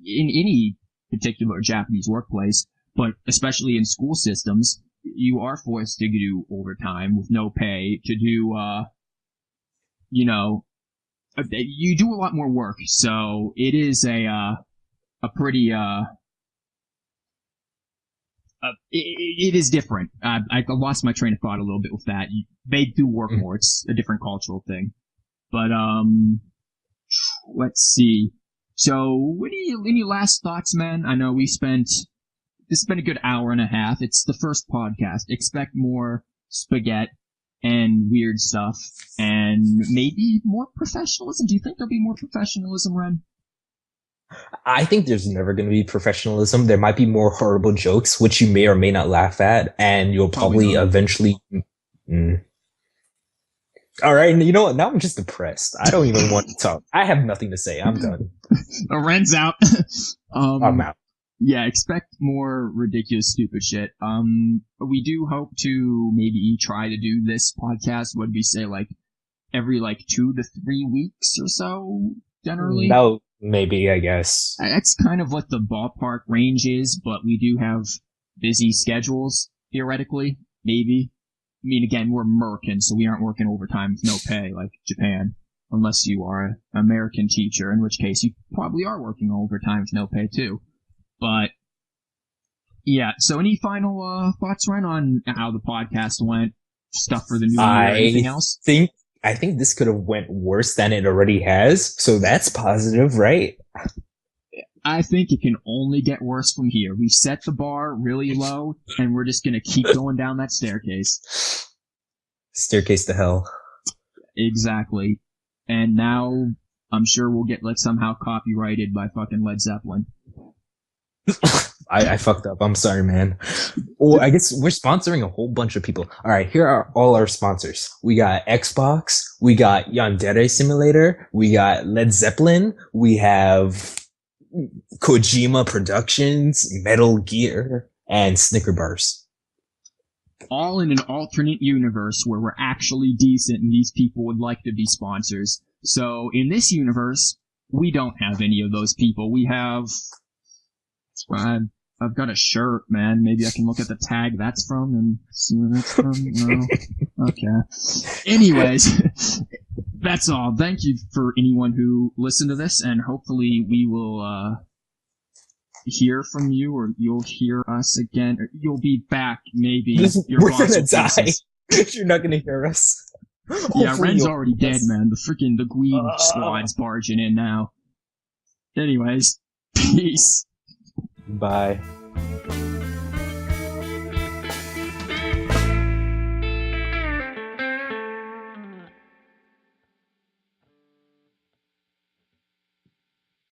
any particular Japanese workplace, but especially in school systems, you are forced to do overtime with no pay to do, you do a lot more work. So it is a pretty, it is different. I lost my train of thought a little bit with that. They do work more. It's a different cultural thing. But, let's see. So, any last thoughts, man? I know this has been a good hour and a half. It's the first podcast. Expect more spaghetti and weird stuff, and maybe more professionalism. Do you think there'll be more professionalism, Ren? I think there's never going to be professionalism. There might be more horrible jokes, which you may or may not laugh at, and you'll probably eventually... All right, you know what? Now I'm just depressed. I don't even want to talk. I have nothing to say. I'm done. Ren's out. I'm out. Yeah, expect more ridiculous, stupid shit. We do hope to maybe try to do this podcast. What do we say, like every 2 to 3 weeks or so, generally? No, maybe, I guess. That's kind of what the ballpark range is, but we do have busy schedules, theoretically, maybe. I mean, again, we're Americans, so we aren't working overtime with no pay like Japan, unless you are an American teacher, in which case you probably are working overtime with no pay too. But Yeah, so any final thoughts, Ren, on how the podcast went? Stuff for the new year, anything else? I think this could have went worse than it already has, so that's positive, right? I think it can only get worse from here. We set the bar really low, and we're just gonna keep going down that staircase. Staircase to hell. Exactly. And now, I'm sure we'll get, somehow copyrighted by fucking Led Zeppelin. I fucked up. I'm sorry, man. Oh, I guess we're sponsoring a whole bunch of people. All right, here are all our sponsors. We got Xbox. We got Yandere Simulator. We got Led Zeppelin. We have Kojima Productions, Metal Gear, and Snicker Bars. All in an alternate universe where we're actually decent and these people would like to be sponsors. So, in this universe, we don't have any of those people. We have... I've got a shirt, man. Maybe I can look at the tag that's from and see where that's from. No. Okay. Anyways, that's all. Thank you for anyone who listened to this, and hopefully we will hear from you, or you'll hear us again, or you'll be back, maybe. We're gonna die. You're not gonna hear us. Yeah, Ren's already dead, man. The Gween squad's barging in now. Anyways, peace. Bye.